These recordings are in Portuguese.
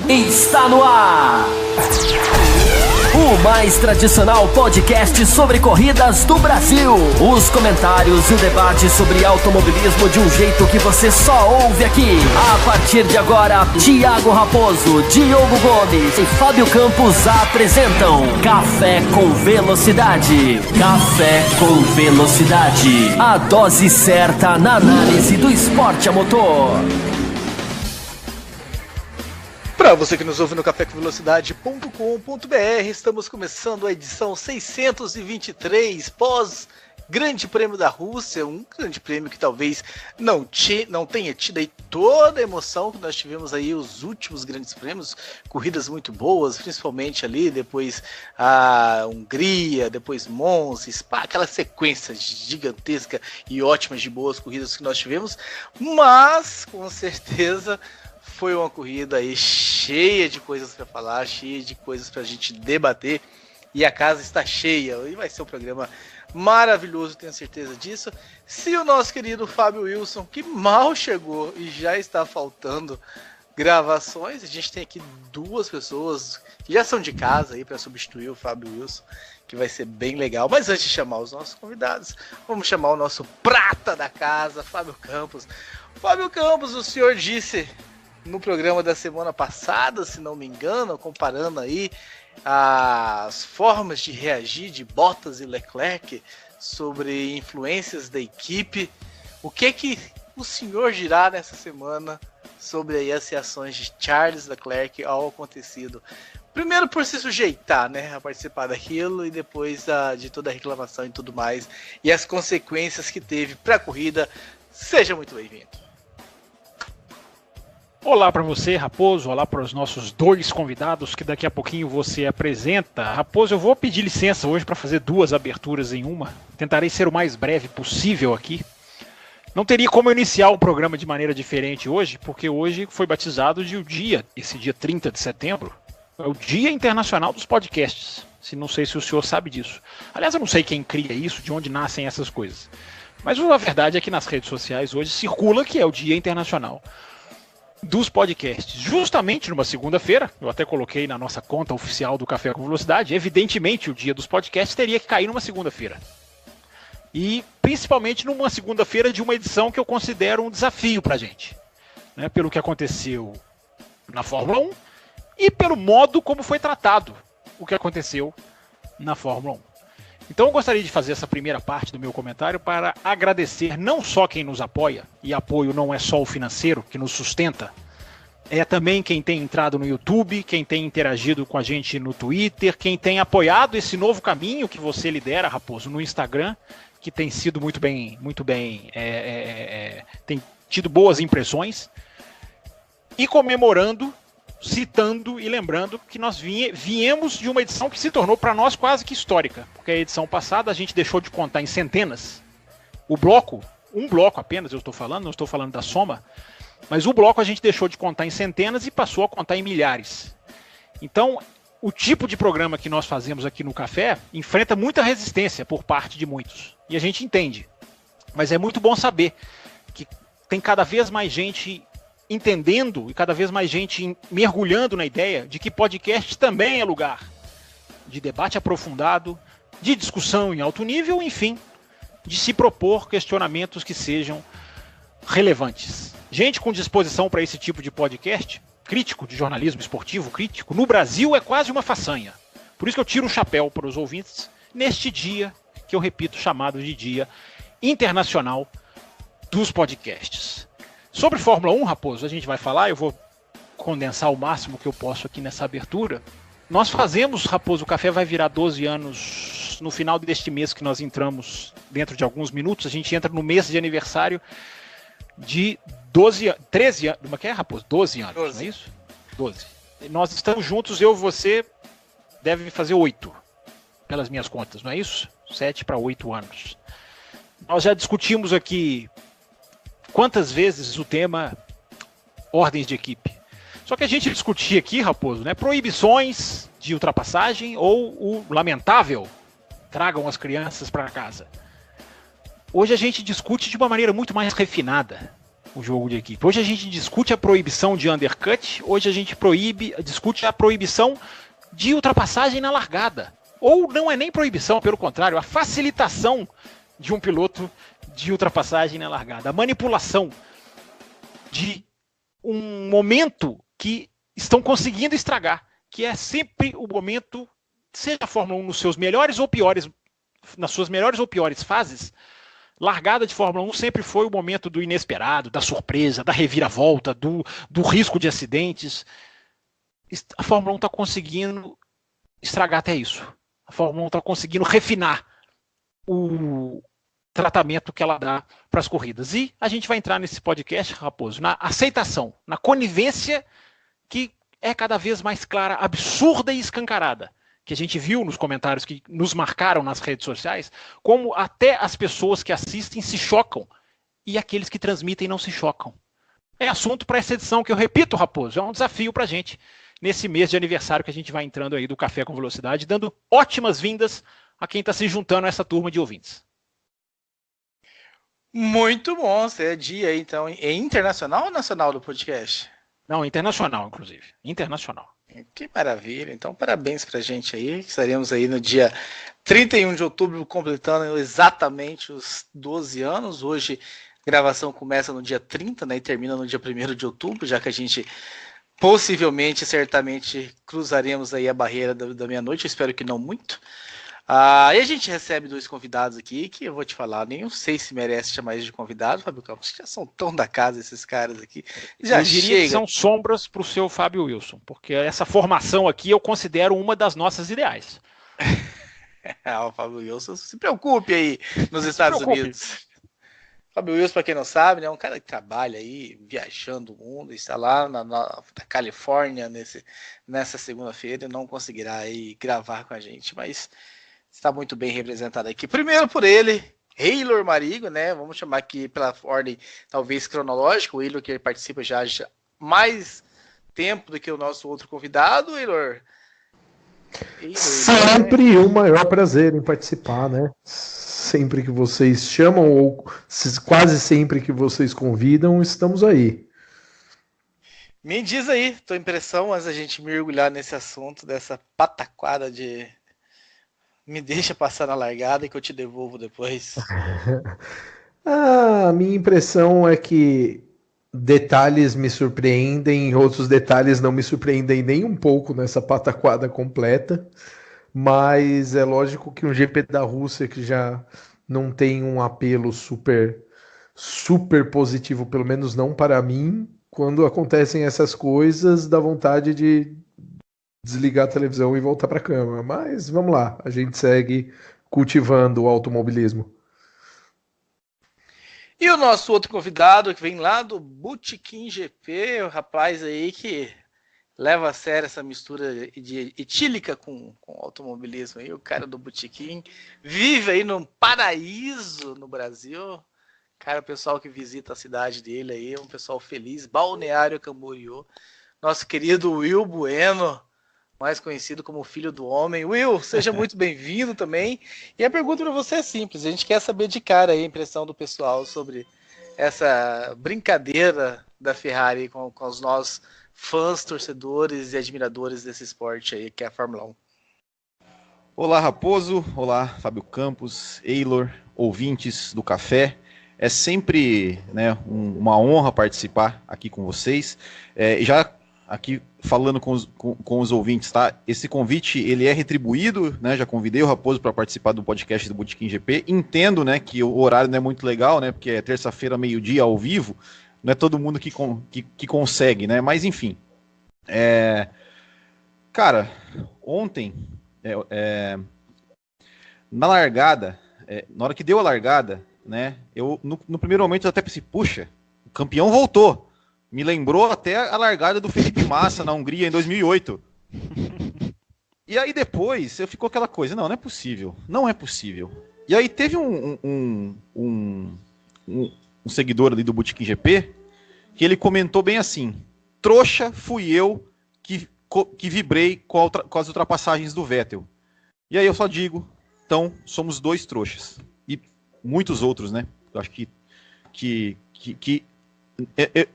Está no ar! O mais tradicional podcast sobre corridas do Brasil. Os comentários e o debate sobre automobilismo de um jeito que você só ouve aqui. A partir de agora, Thiago Raposo, Diogo Gomes e Fábio Campos apresentam Café com Velocidade. Café com Velocidade. A dose certa na análise do esporte a motor. Para você que nos ouve no cafécomvelocidade.com.br, estamos começando a edição 623 pós Grande Prêmio da Rússia, um grande prêmio que talvez não tenha tido aí toda a emoção que nós tivemos aí os últimos grandes prêmios, corridas muito boas, principalmente ali, depois a Hungria, depois Monza, Spa, aquela sequência gigantesca e ótima de boas corridas que nós tivemos, mas com certeza foi uma corrida aí cheia de coisas para falar, cheia de coisas para a gente debater, e a casa está cheia, e vai ser um programa maravilhoso, tenho certeza disso. Se o nosso querido Fábio Wilson, que mal chegou e já está faltando gravações, a gente tem aqui duas pessoas que já são de casa aí para substituir o Fábio Wilson, que vai ser bem legal. Mas antes de chamar os nossos convidados, vamos chamar o nosso prata da casa, Fábio Campos. Fábio Campos, o senhor disse no programa da semana passada, se não me engano, comparando aí as formas de reagir de Bottas e Leclerc sobre influências da equipe. O que o senhor dirá nessa semana sobre aí as reações de Charles Leclerc ao acontecido? Primeiro por se sujeitar, né, a participar daquilo, e depois de toda a reclamação e tudo mais, e as consequências que teve para a corrida. Seja muito bem-vindo. Olá para você, Raposo, olá para os nossos dois convidados que daqui a pouquinho você apresenta. Raposo, eu vou pedir licença hoje para fazer duas aberturas em uma. Tentarei ser o mais breve possível aqui. Não teria como eu iniciar o programa de maneira diferente hoje, porque hoje foi batizado de esse dia 30 de setembro, é o Dia Internacional dos Podcasts. Não sei se o senhor sabe disso. Aliás, eu não sei quem cria isso, de onde nascem essas coisas. Mas a verdade é que nas redes sociais hoje circula que é o Dia Internacional dos podcasts, justamente numa segunda-feira. Eu até coloquei na nossa conta oficial do Café com Velocidade. Evidentemente o dia dos podcasts teria que cair numa segunda-feira, e principalmente numa segunda-feira de uma edição que eu considero um desafio pra gente, né, pelo que aconteceu na Fórmula 1 e pelo modo como foi tratado o que aconteceu na Fórmula 1. Então eu gostaria de fazer essa primeira parte do meu comentário para agradecer não só quem nos apoia, e apoio não é só o financeiro que nos sustenta, é também quem tem entrado no YouTube, quem tem interagido com a gente no Twitter, quem tem apoiado esse novo caminho que você lidera, Raposo, no Instagram, que tem sido tem tido boas impressões, e comemorando, citando e lembrando que nós viemos de uma edição que se tornou para nós quase que histórica, porque a edição passada a gente deixou de contar em centenas. Um bloco apenas eu estou falando, não estou falando da soma, mas o bloco a gente deixou de contar em centenas e passou a contar em milhares. Então, o tipo de programa que nós fazemos aqui no Café enfrenta muita resistência por parte de muitos, e a gente entende, mas é muito bom saber que tem cada vez mais gente entendendo e cada vez mais gente mergulhando na ideia de que podcast também é lugar de debate aprofundado, de discussão em alto nível, enfim, de se propor questionamentos que sejam relevantes. Gente com disposição para esse tipo de podcast, crítico de jornalismo esportivo, crítico, no Brasil é quase uma façanha. Por isso que eu tiro o chapéu para os ouvintes neste dia, que eu repito, chamado de Dia Internacional dos Podcasts. Sobre Fórmula 1, Raposo, a gente vai falar, eu vou condensar o máximo que eu posso aqui nessa abertura. Nós fazemos, Raposo, o Café vai virar 12 anos no final deste mês que nós entramos, dentro de alguns minutos, a gente entra no mês de aniversário de 13 anos, como é que é, Raposo? 12 anos, 12. Não é isso? 12. E nós estamos juntos, eu e você, deve fazer 8, pelas minhas contas, não é isso? 7 para 8 anos. Nós já discutimos aqui quantas vezes o tema ordens de equipe. Só que a gente discutia aqui, Raposo, né, proibições de ultrapassagem ou o lamentável tragam as crianças para casa. Hoje a gente discute de uma maneira muito mais refinada. o jogo de equipe. Hoje a gente discute a proibição de undercut, hoje a gente discute a proibição de ultrapassagem na largada. Ou não é nem proibição, pelo contrário, a facilitação de um piloto de ultrapassagem na largada. A manipulação de um momento que estão conseguindo estragar, que é sempre o momento, seja a Fórmula 1 nos seus melhores ou piores, nas suas melhores ou piores fases, largada de Fórmula 1 sempre foi o momento do inesperado, da surpresa, da reviravolta, do risco de acidentes. A Fórmula 1 está conseguindo estragar até isso. A Fórmula 1 está conseguindo refinar o tratamento que ela dá para as corridas. E a gente vai entrar nesse podcast, Raposo, na aceitação, na conivência que é cada vez mais clara, absurda e escancarada, que a gente viu nos comentários que nos marcaram nas redes sociais, como até as pessoas que assistem se chocam e aqueles que transmitem não se chocam. É assunto para essa edição que eu repito, Raposo, é um desafio para a gente nesse mês de aniversário que a gente vai entrando aí do Café com Velocidade, dando ótimas vindas a quem está se juntando a essa turma de ouvintes. Muito bom, você é dia aí, então. É internacional ou nacional do podcast? Não, internacional, inclusive. Internacional. Que maravilha, então parabéns pra gente aí, estaremos aí no dia 31 de outubro completando exatamente os 12 anos, hoje a gravação começa no dia 30, né, e termina no dia 1º de outubro, já que a gente possivelmente, certamente cruzaremos aí a barreira da meia-noite, eu espero que não muito. E a gente recebe 2 convidados aqui, que eu vou te falar, nem sei se merece chamar eles de convidado, Fábio Campos, já são tão da casa esses caras aqui. Já eu diria que são sombras para o seu Fábio Wilson, porque essa formação aqui eu considero uma das nossas ideais. O Fábio Wilson, se preocupe aí nos Estados Unidos. Fábio Wilson, para quem não sabe, é um cara que trabalha aí, viajando o mundo, está lá na Califórnia nessa segunda-feira, não conseguirá aí gravar com a gente, mas está muito bem representado aqui. Primeiro por ele, Eylor Marigo, né? Vamos chamar aqui pela ordem talvez cronológica. O Eylor que participa já mais tempo do que o nosso outro convidado, Eylor. Sempre o maior prazer em participar, né? Sempre que vocês chamam ou quase sempre que vocês convidam, estamos aí. Me diz aí, tua impressão, antes da gente mergulhar nesse assunto, dessa pataquada de me deixa passar na largada que eu te devolvo depois. A minha impressão é que detalhes me surpreendem, outros detalhes não me surpreendem nem um pouco nessa pataquada completa, mas é lógico que um GP da Rússia que já não tem um apelo super positivo, pelo menos não para mim, quando acontecem essas coisas, dá vontade de desligar a televisão e voltar para a cama. Mas vamos lá, a gente segue cultivando o automobilismo. E o nosso outro convidado que vem lá do Botequim GP, o rapaz aí que leva a sério essa mistura de etílica com automobilismo aí, o cara do Botequim, vive aí num paraíso no Brasil. Cara, o pessoal que visita a cidade dele aí é um pessoal feliz, Balneário Camboriú. Nosso querido Will Bueno, mais conhecido como Filho do Homem. Will, seja muito bem-vindo também. E a pergunta para você é simples, a gente quer saber de cara aí a impressão do pessoal sobre essa brincadeira da Ferrari com os nossos fãs, torcedores e admiradores desse esporte aí, que é a Fórmula 1. Olá, Raposo. Olá, Fábio Campos, Eylor, ouvintes do Café. É sempre, né, uma honra participar aqui com vocês. Já aqui falando com os ouvintes, tá? Esse convite, ele é retribuído, né? Já convidei o Raposo para participar do podcast do Botequim GP. Entendo, né, que o horário não é muito legal, né? Porque é terça-feira, meio-dia, ao vivo. Não é todo mundo que consegue, né? Mas, enfim. Cara, ontem, na largada, na hora que deu a largada, né? Eu, no primeiro momento, eu até pensei, puxa, o campeão voltou. Me lembrou até a largada do Felipe Massa na Hungria em 2008. E aí depois, ficou aquela coisa, não é possível, não é possível. E aí teve um seguidor ali do Botequim GP, que ele comentou bem assim, trouxa fui eu que vibrei com as ultrapassagens do Vettel. E aí eu só digo, então somos 2 trouxas. E muitos outros, né? Eu acho que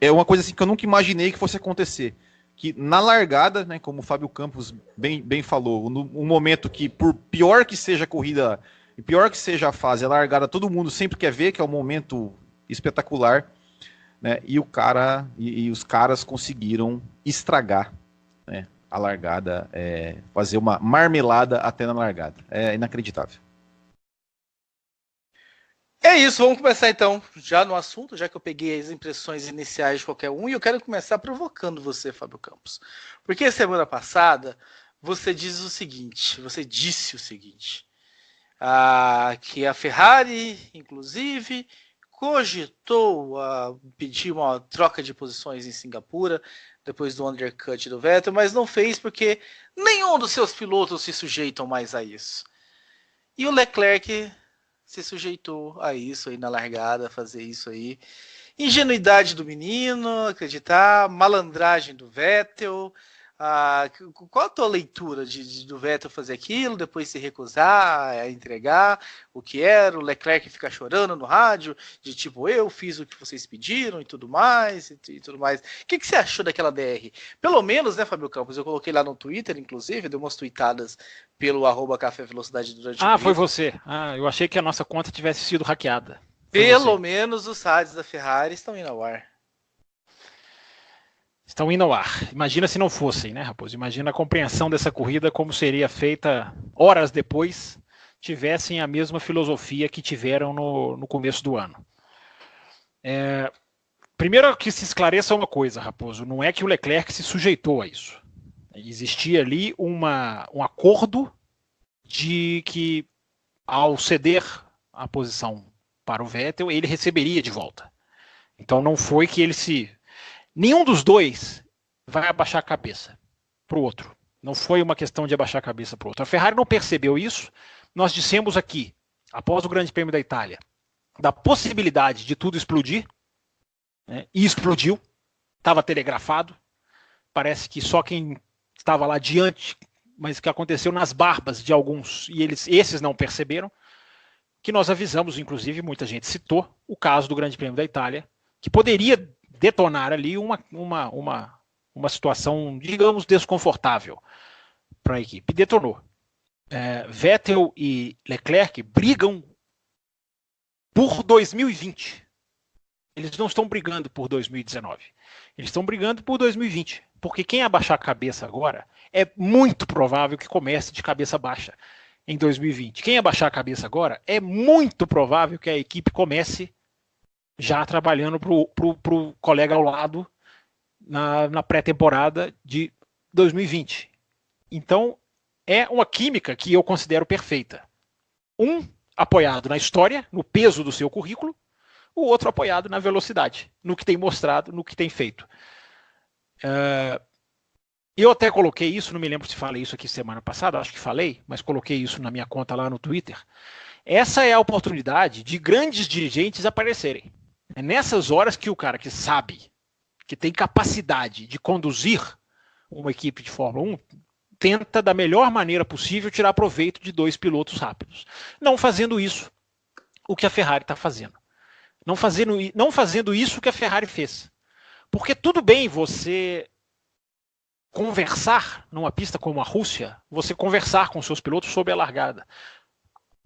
é uma coisa assim que eu nunca imaginei que fosse acontecer. Que na largada, né, como o Fábio Campos bem falou, um momento que, por pior que seja a corrida, e pior que seja a fase, a largada todo mundo sempre quer ver, que é um momento espetacular, né, e os caras conseguiram estragar, né, a largada, fazer uma marmelada até na largada. É inacreditável. É isso, vamos começar então já no assunto, já que eu peguei as impressões iniciais de qualquer um, e eu quero começar provocando você, Fábio Campos. Porque semana passada você disse o seguinte, que a Ferrari, inclusive, cogitou pedir uma troca de posições em Singapura, depois do undercut do Vettel, mas não fez porque nenhum dos seus pilotos se sujeitam mais a isso. E o Leclerc se sujeitou a isso aí na largada, fazer isso aí. Ingenuidade do menino, acreditar, malandragem do Vettel. Qual a tua leitura do Vettel fazer aquilo, depois se recusar a entregar o que era, o Leclerc ficar chorando no rádio, de tipo, eu fiz o que vocês pediram e tudo mais, e tudo mais. O que você achou daquela DR? Pelo menos, né, Fábio Campos, eu coloquei lá no Twitter, inclusive, dei umas tweetadas pelo @Café Velocidade durante o foi você. Eu achei que a nossa conta tivesse sido hackeada. Pelo menos os rádios da Ferrari estão indo ao ar. Estão indo ao ar. Imagina se não fossem, né, Raposo? Imagina a compreensão dessa corrida como seria feita horas depois, tivessem a mesma filosofia que tiveram no começo do ano. Primeiro que se esclareça uma coisa, Raposo, não é que o Leclerc se sujeitou a isso. Existia ali um acordo de que, ao ceder a posição para o Vettel, ele receberia de volta. Então não foi que ele nenhum dos dois vai abaixar a cabeça para o outro. Não foi uma questão de abaixar a cabeça para o outro. A Ferrari não percebeu isso. Nós dissemos aqui, após o Grande Prêmio da Itália, da possibilidade de tudo explodir, né? E explodiu. Estava telegrafado. Parece que só quem estava lá diante, mas que aconteceu nas barbas de alguns, e esses não perceberam, que nós avisamos, inclusive, muita gente citou, o caso do Grande Prêmio da Itália, que poderia detonar ali uma situação, digamos, desconfortável para a equipe. Detonou. Vettel e Leclerc brigam por 2020. Eles não estão brigando por 2019. Eles estão brigando por 2020. Porque quem abaixar a cabeça agora é muito provável que comece de cabeça baixa em 2020. Quem abaixar a cabeça agora é muito provável que a equipe comece já trabalhando para o colega ao lado na pré-temporada de 2020. Então, é uma química que eu considero perfeita. Um apoiado na história, no peso do seu currículo, o outro apoiado na velocidade, no que tem mostrado, no que tem feito. Eu até coloquei isso, não me lembro se falei isso aqui semana passada, acho que falei, mas coloquei isso na minha conta lá no Twitter. Essa é a oportunidade de grandes dirigentes aparecerem. É nessas horas que o cara que sabe, que tem capacidade de conduzir uma equipe de Fórmula 1, tenta da melhor maneira possível tirar proveito de dois pilotos rápidos. Não fazendo isso, o que a Ferrari está fazendo. Não fazendo isso que a Ferrari fez. Porque tudo bem você conversar numa pista como a Rússia, você conversar com seus pilotos sobre a largada.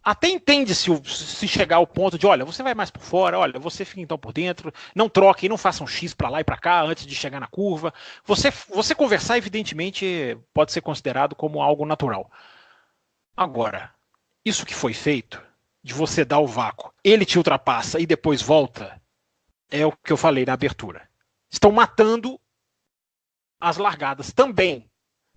Até entende-se se chegar ao ponto de, olha, você vai mais por fora, olha, você fica então por dentro, não troque, não faça um X para lá e para cá antes de chegar na curva. Você conversar, evidentemente, pode ser considerado como algo natural. Agora, isso que foi feito, de você dar o vácuo, ele te ultrapassa e depois volta, é o que eu falei na abertura. Estão matando as largadas também.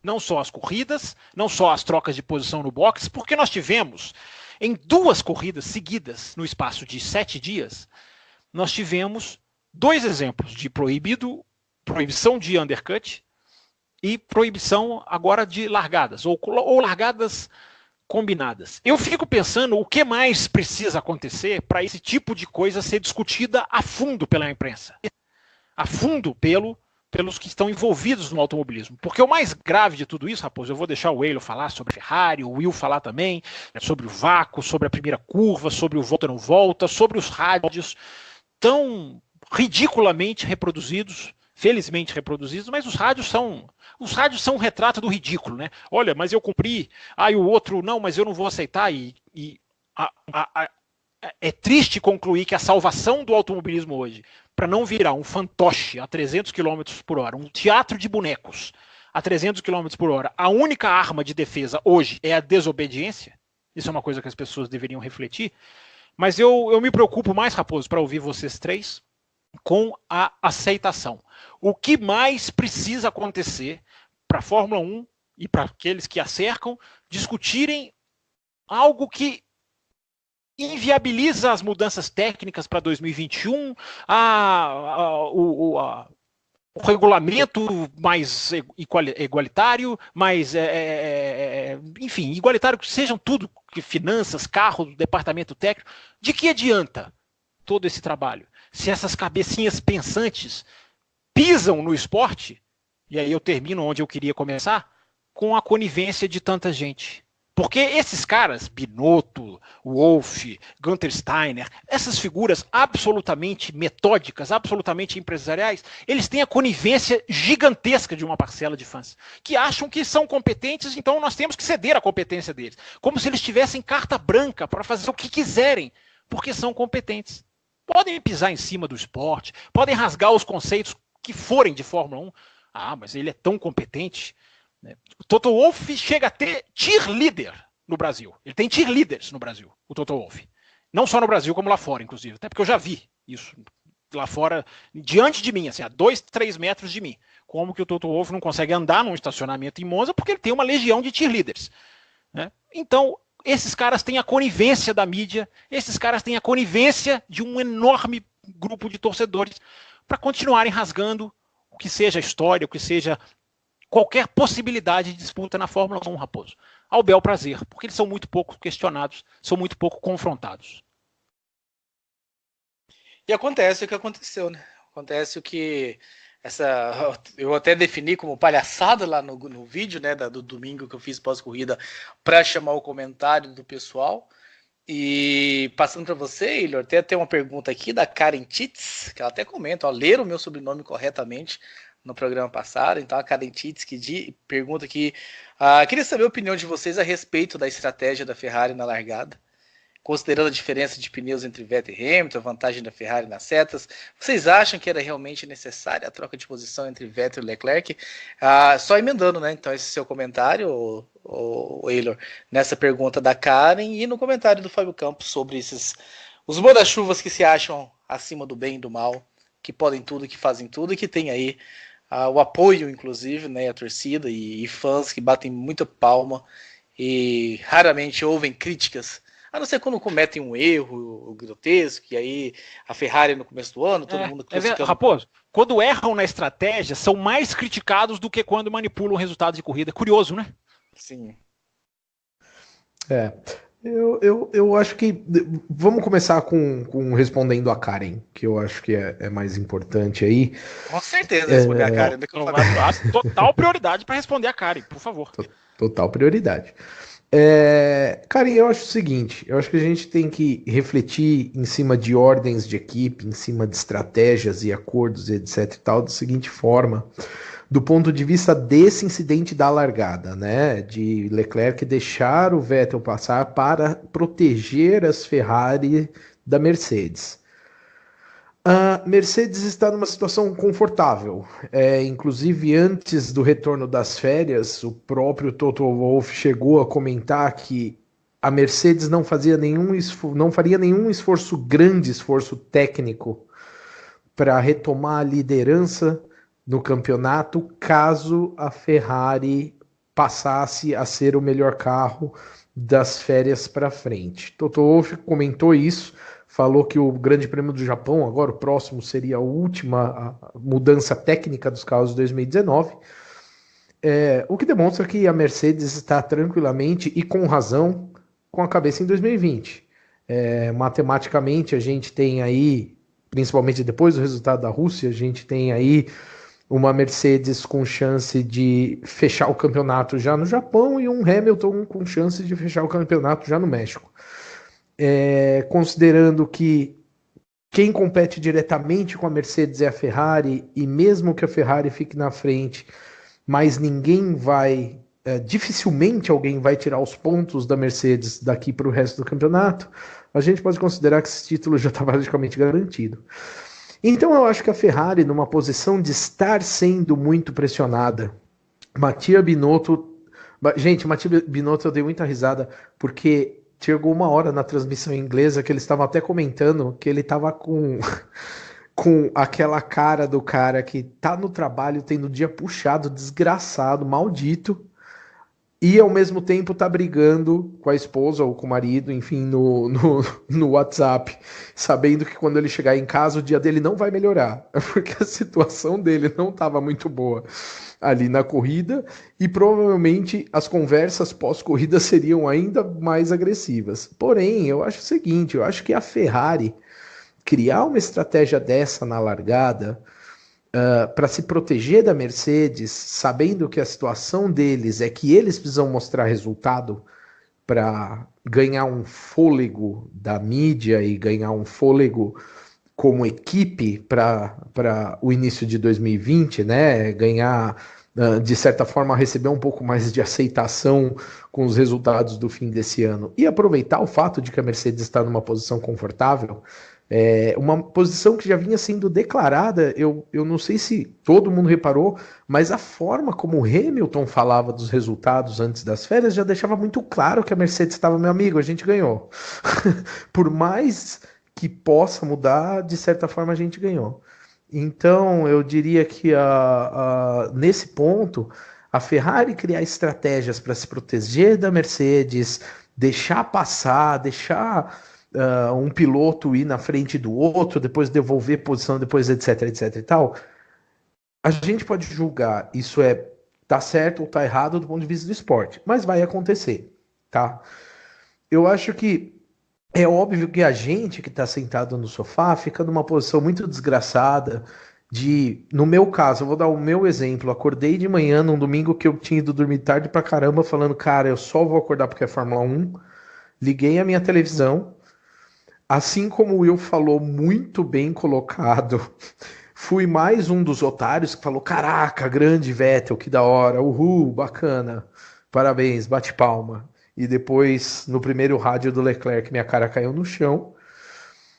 Não só as corridas, não só as trocas de posição no box, porque nós tivemos, em 2 corridas seguidas, no espaço de 7 dias, nós tivemos 2 exemplos de proibição de undercut e proibição agora de largadas, ou largadas combinadas. Eu fico pensando o que mais precisa acontecer para esse tipo de coisa ser discutida a fundo pela imprensa. A fundo pelos que estão envolvidos no automobilismo. Porque o mais grave de tudo isso, Raposo, eu vou deixar o Eilo falar sobre a Ferrari, o Will falar também, sobre o vácuo, sobre a primeira curva, sobre o volta não volta, sobre os rádios tão ridiculamente reproduzidos, felizmente reproduzidos, mas os rádios são um retrato do ridículo, né? Olha, mas eu cumpri, aí o outro, não, mas eu não vou aceitar, é triste concluir que a salvação do automobilismo hoje, para não virar um fantoche a 300 km por hora, um teatro de bonecos a 300 km por hora, a única arma de defesa hoje é a desobediência. Isso é uma coisa que as pessoas deveriam refletir. Mas eu me preocupo mais, Raposo, para ouvir vocês três, com a aceitação. O que mais precisa acontecer para a Fórmula 1 e para aqueles que a cercam discutirem algo que inviabiliza as mudanças técnicas para 2021, o regulamento mais igualitário, mais, enfim, igualitário que sejam tudo, que finanças, carro, departamento técnico. De que adianta todo esse trabalho? Se essas cabecinhas pensantes pisam no esporte, e aí eu termino onde eu queria começar, com a conivência de tanta gente. Porque esses caras, Binotto, Wolff, Gunther Steiner, essas figuras absolutamente metódicas, absolutamente empresariais, eles têm a conivência gigantesca de uma parcela de fãs, que acham que são competentes, então nós temos que ceder à competência deles. Como se eles tivessem carta branca para fazer o que quiserem, porque são competentes. Podem pisar em cima do esporte, podem rasgar os conceitos que forem de Fórmula 1. Ah, mas ele é tão competente. O Toto Wolff chega a ter cheerleader no Brasil. Ele tem cheerleaders no Brasil, o Toto Wolff. Não só no Brasil, como lá fora, inclusive. Até porque eu já vi isso lá fora, diante de mim, assim, a 2, 3 metros de mim. Como que o Toto Wolff não consegue andar num estacionamento em Monza? Porque ele tem uma legião de cheerleaders. Né? Então, esses caras têm a conivência da mídia, esses caras têm a conivência de um enorme grupo de torcedores para continuarem rasgando o que seja história, o que seja qualquer possibilidade de disputa na Fórmula 1, Raposo. Ao bel prazer, porque eles são muito pouco questionados, são muito pouco confrontados. E acontece o que aconteceu, né? Acontece o que eu até defini como palhaçada lá no vídeo, né, do domingo que eu fiz pós-corrida para chamar o comentário do pessoal. E passando para você, Eilor, tem uma pergunta aqui da Karen Titz, que ela até comenta, ó, ler o meu sobrenome corretamente no programa passado. Então a Karen Titz que pergunta aqui, queria saber a opinião de vocês a respeito da estratégia da Ferrari na largada, considerando a diferença de pneus entre Vettel e Hamilton, a vantagem da Ferrari nas setas. Vocês acham que era realmente necessária a troca de posição entre Vettel e Leclerc? Só emendando, né? Então esse seu comentário, o Eilor, nessa pergunta da Karen e no comentário do Fábio Campos sobre os manda-chuvas que se acham acima do bem e do mal, que podem tudo, que fazem tudo e que tem aí o apoio, inclusive, né, a torcida e fãs que batem muita palma e raramente ouvem críticas, a não ser quando cometem um erro grotesco, e aí a Ferrari no começo do ano, todo mundo criticando. Raposo, quando erram na estratégia, são mais criticados do que quando manipulam resultados de corrida. Curioso, né? Sim. Eu acho que vamos começar com respondendo a Karen, que eu acho que é mais importante aí. Com certeza responder a Karen. Total prioridade para responder a Karen, por favor. Total prioridade. Karen, eu acho o seguinte, eu acho que a gente tem que refletir em cima de ordens de equipe, em cima de estratégias e acordos, etc e tal, da seguinte forma, do ponto de vista desse incidente da largada, né, de Leclerc deixar o Vettel passar para proteger as Ferrari da Mercedes. A Mercedes está numa situação confortável. Inclusive, antes do retorno das férias, o próprio Toto Wolff chegou a comentar que a Mercedes não faria nenhum grande esforço técnico para retomar a liderança no campeonato, caso a Ferrari passasse a ser o melhor carro das férias para frente. Toto Wolff comentou isso, falou que o Grande Prêmio do Japão, agora o próximo, seria a última mudança técnica dos carros de 2019, o que demonstra que a Mercedes está tranquilamente e com razão com a cabeça em 2020. Matematicamente, a gente tem aí, principalmente depois do resultado da Rússia, a gente tem aí uma Mercedes com chance de fechar o campeonato já no Japão e um Hamilton com chance de fechar o campeonato já no México. Considerando que quem compete diretamente com a Mercedes é a Ferrari, e mesmo que a Ferrari fique na frente, mas ninguém vai, dificilmente alguém vai tirar os pontos da Mercedes daqui para o resto do campeonato, a gente pode considerar que esse título já está praticamente garantido. Então eu acho que a Ferrari, numa posição de estar sendo muito pressionada, Mattia Binotto... Gente, Mattia Binotto eu dei muita risada, porque chegou uma hora na transmissão inglesa que eles estavam até comentando que ele estava com aquela cara do cara que tá no trabalho, tendo o dia puxado, desgraçado, maldito, e ao mesmo tempo tá brigando com a esposa ou com o marido, enfim, no WhatsApp, sabendo que quando ele chegar em casa o dia dele não vai melhorar, porque a situação dele não estava muito boa ali na corrida, e provavelmente as conversas pós-corrida seriam ainda mais agressivas. Porém, eu acho o seguinte, eu acho que a Ferrari criar uma estratégia dessa na largada, para se proteger da Mercedes, sabendo que a situação deles é que eles precisam mostrar resultado para ganhar um fôlego da mídia e ganhar um fôlego como equipe para o início de 2020, né? Ganhar, de certa forma, receber um pouco mais de aceitação com os resultados do fim desse ano e aproveitar o fato de que a Mercedes está numa posição confortável. Uma posição que já vinha sendo declarada, eu não sei se todo mundo reparou, mas a forma como o Hamilton falava dos resultados antes das férias já deixava muito claro que a Mercedes estava, meu amigo, a gente ganhou. Por mais que possa mudar, de certa forma a gente ganhou. Então eu diria que nesse ponto, a Ferrari criar estratégias para se proteger da Mercedes, deixar passar, deixar... um piloto ir na frente do outro, depois devolver posição, depois etc e tal, a gente pode julgar isso tá certo ou tá errado do ponto de vista do esporte, mas vai acontecer, tá? Eu acho que é óbvio que a gente que tá sentado no sofá fica numa posição muito desgraçada no meu caso, eu vou dar o meu exemplo, acordei de manhã num domingo que eu tinha ido dormir tarde pra caramba, falando, cara, eu só vou acordar porque é Fórmula 1, liguei a minha televisão. Assim como o Will falou, muito bem colocado, fui mais um dos otários que falou, caraca, grande Vettel, que da hora, uhul, bacana, parabéns, bate palma. E depois, no primeiro rádio do Leclerc, minha cara caiu no chão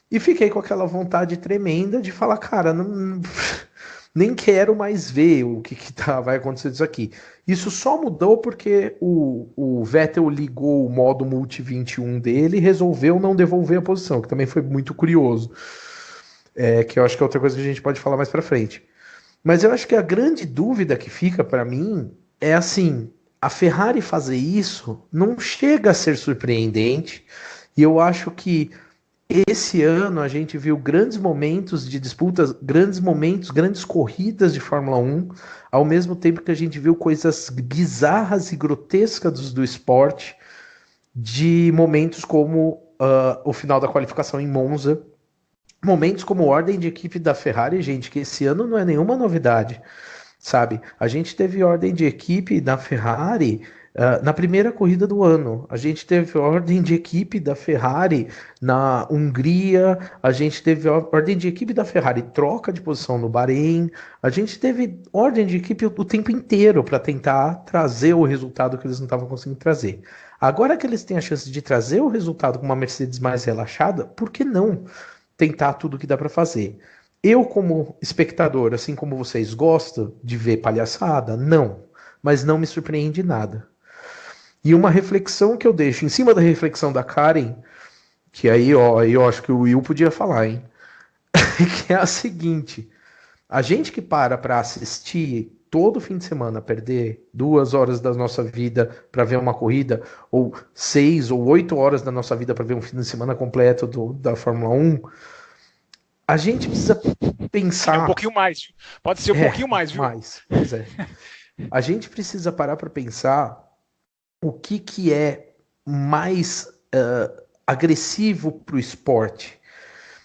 e fiquei com aquela vontade tremenda de falar, cara, nem quero mais ver o que vai acontecer disso aqui. Isso só mudou porque o Vettel ligou o modo Multi 21 dele e resolveu não devolver a posição, que também foi muito curioso. Que eu acho que é outra coisa que a gente pode falar mais pra frente. Mas eu acho que a grande dúvida que fica pra mim é assim, a Ferrari fazer isso não chega a ser surpreendente, e eu acho que esse ano a gente viu grandes momentos de disputas, grandes momentos, grandes corridas de Fórmula 1, ao mesmo tempo que a gente viu coisas bizarras e grotescas do esporte, de momentos como o final da qualificação em Monza, momentos como ordem de equipe da Ferrari, gente, que esse ano não é nenhuma novidade, sabe? A gente teve ordem de equipe da Ferrari na primeira corrida do ano, a gente teve ordem de equipe da Ferrari na Hungria, a gente teve ordem de equipe da Ferrari troca de posição no Bahrein, a gente teve ordem de equipe o tempo inteiro para tentar trazer o resultado que eles não estavam conseguindo trazer. Agora que eles têm a chance de trazer o resultado com uma Mercedes mais relaxada, por que não tentar tudo que dá para fazer? Eu, como espectador, assim como vocês, gosto de ver palhaçada? Não, mas não me surpreende nada. E uma reflexão que eu deixo em cima da reflexão da Karen, que aí eu acho que o Will podia falar, hein? Que é a seguinte, a gente que para assistir todo fim de semana, perder 2 horas da nossa vida para ver uma corrida, ou 6 ou 8 horas da nossa vida para ver um fim de semana completo da Fórmula 1, a gente precisa pensar... um pouquinho mais, pode ser um pouquinho mais, viu? Pois é. A gente precisa parar para pensar o que é mais agressivo para o esporte.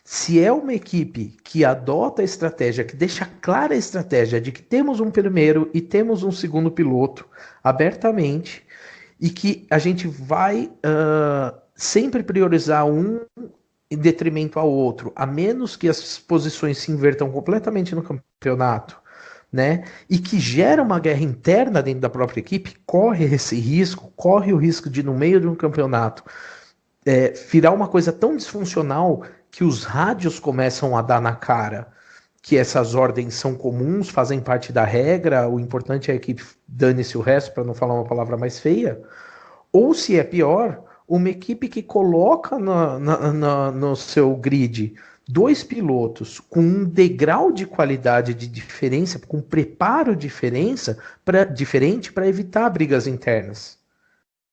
Se é uma equipe que adota a estratégia, que deixa clara a estratégia de que temos um primeiro e temos um segundo piloto abertamente, e que a gente vai sempre priorizar um em detrimento ao outro, a menos que as posições se invertam completamente no campeonato, né? E que gera uma guerra interna dentro da própria equipe, corre esse risco, corre o risco de, no meio de um campeonato, virar uma coisa tão disfuncional que os rádios começam a dar na cara que essas ordens são comuns, fazem parte da regra, o importante é a equipe dane-se o resto, para não falar uma palavra mais feia, ou se é pior, uma equipe que coloca no seu grid 2 pilotos com um degrau de qualidade de diferença, com preparo diferente para evitar brigas internas.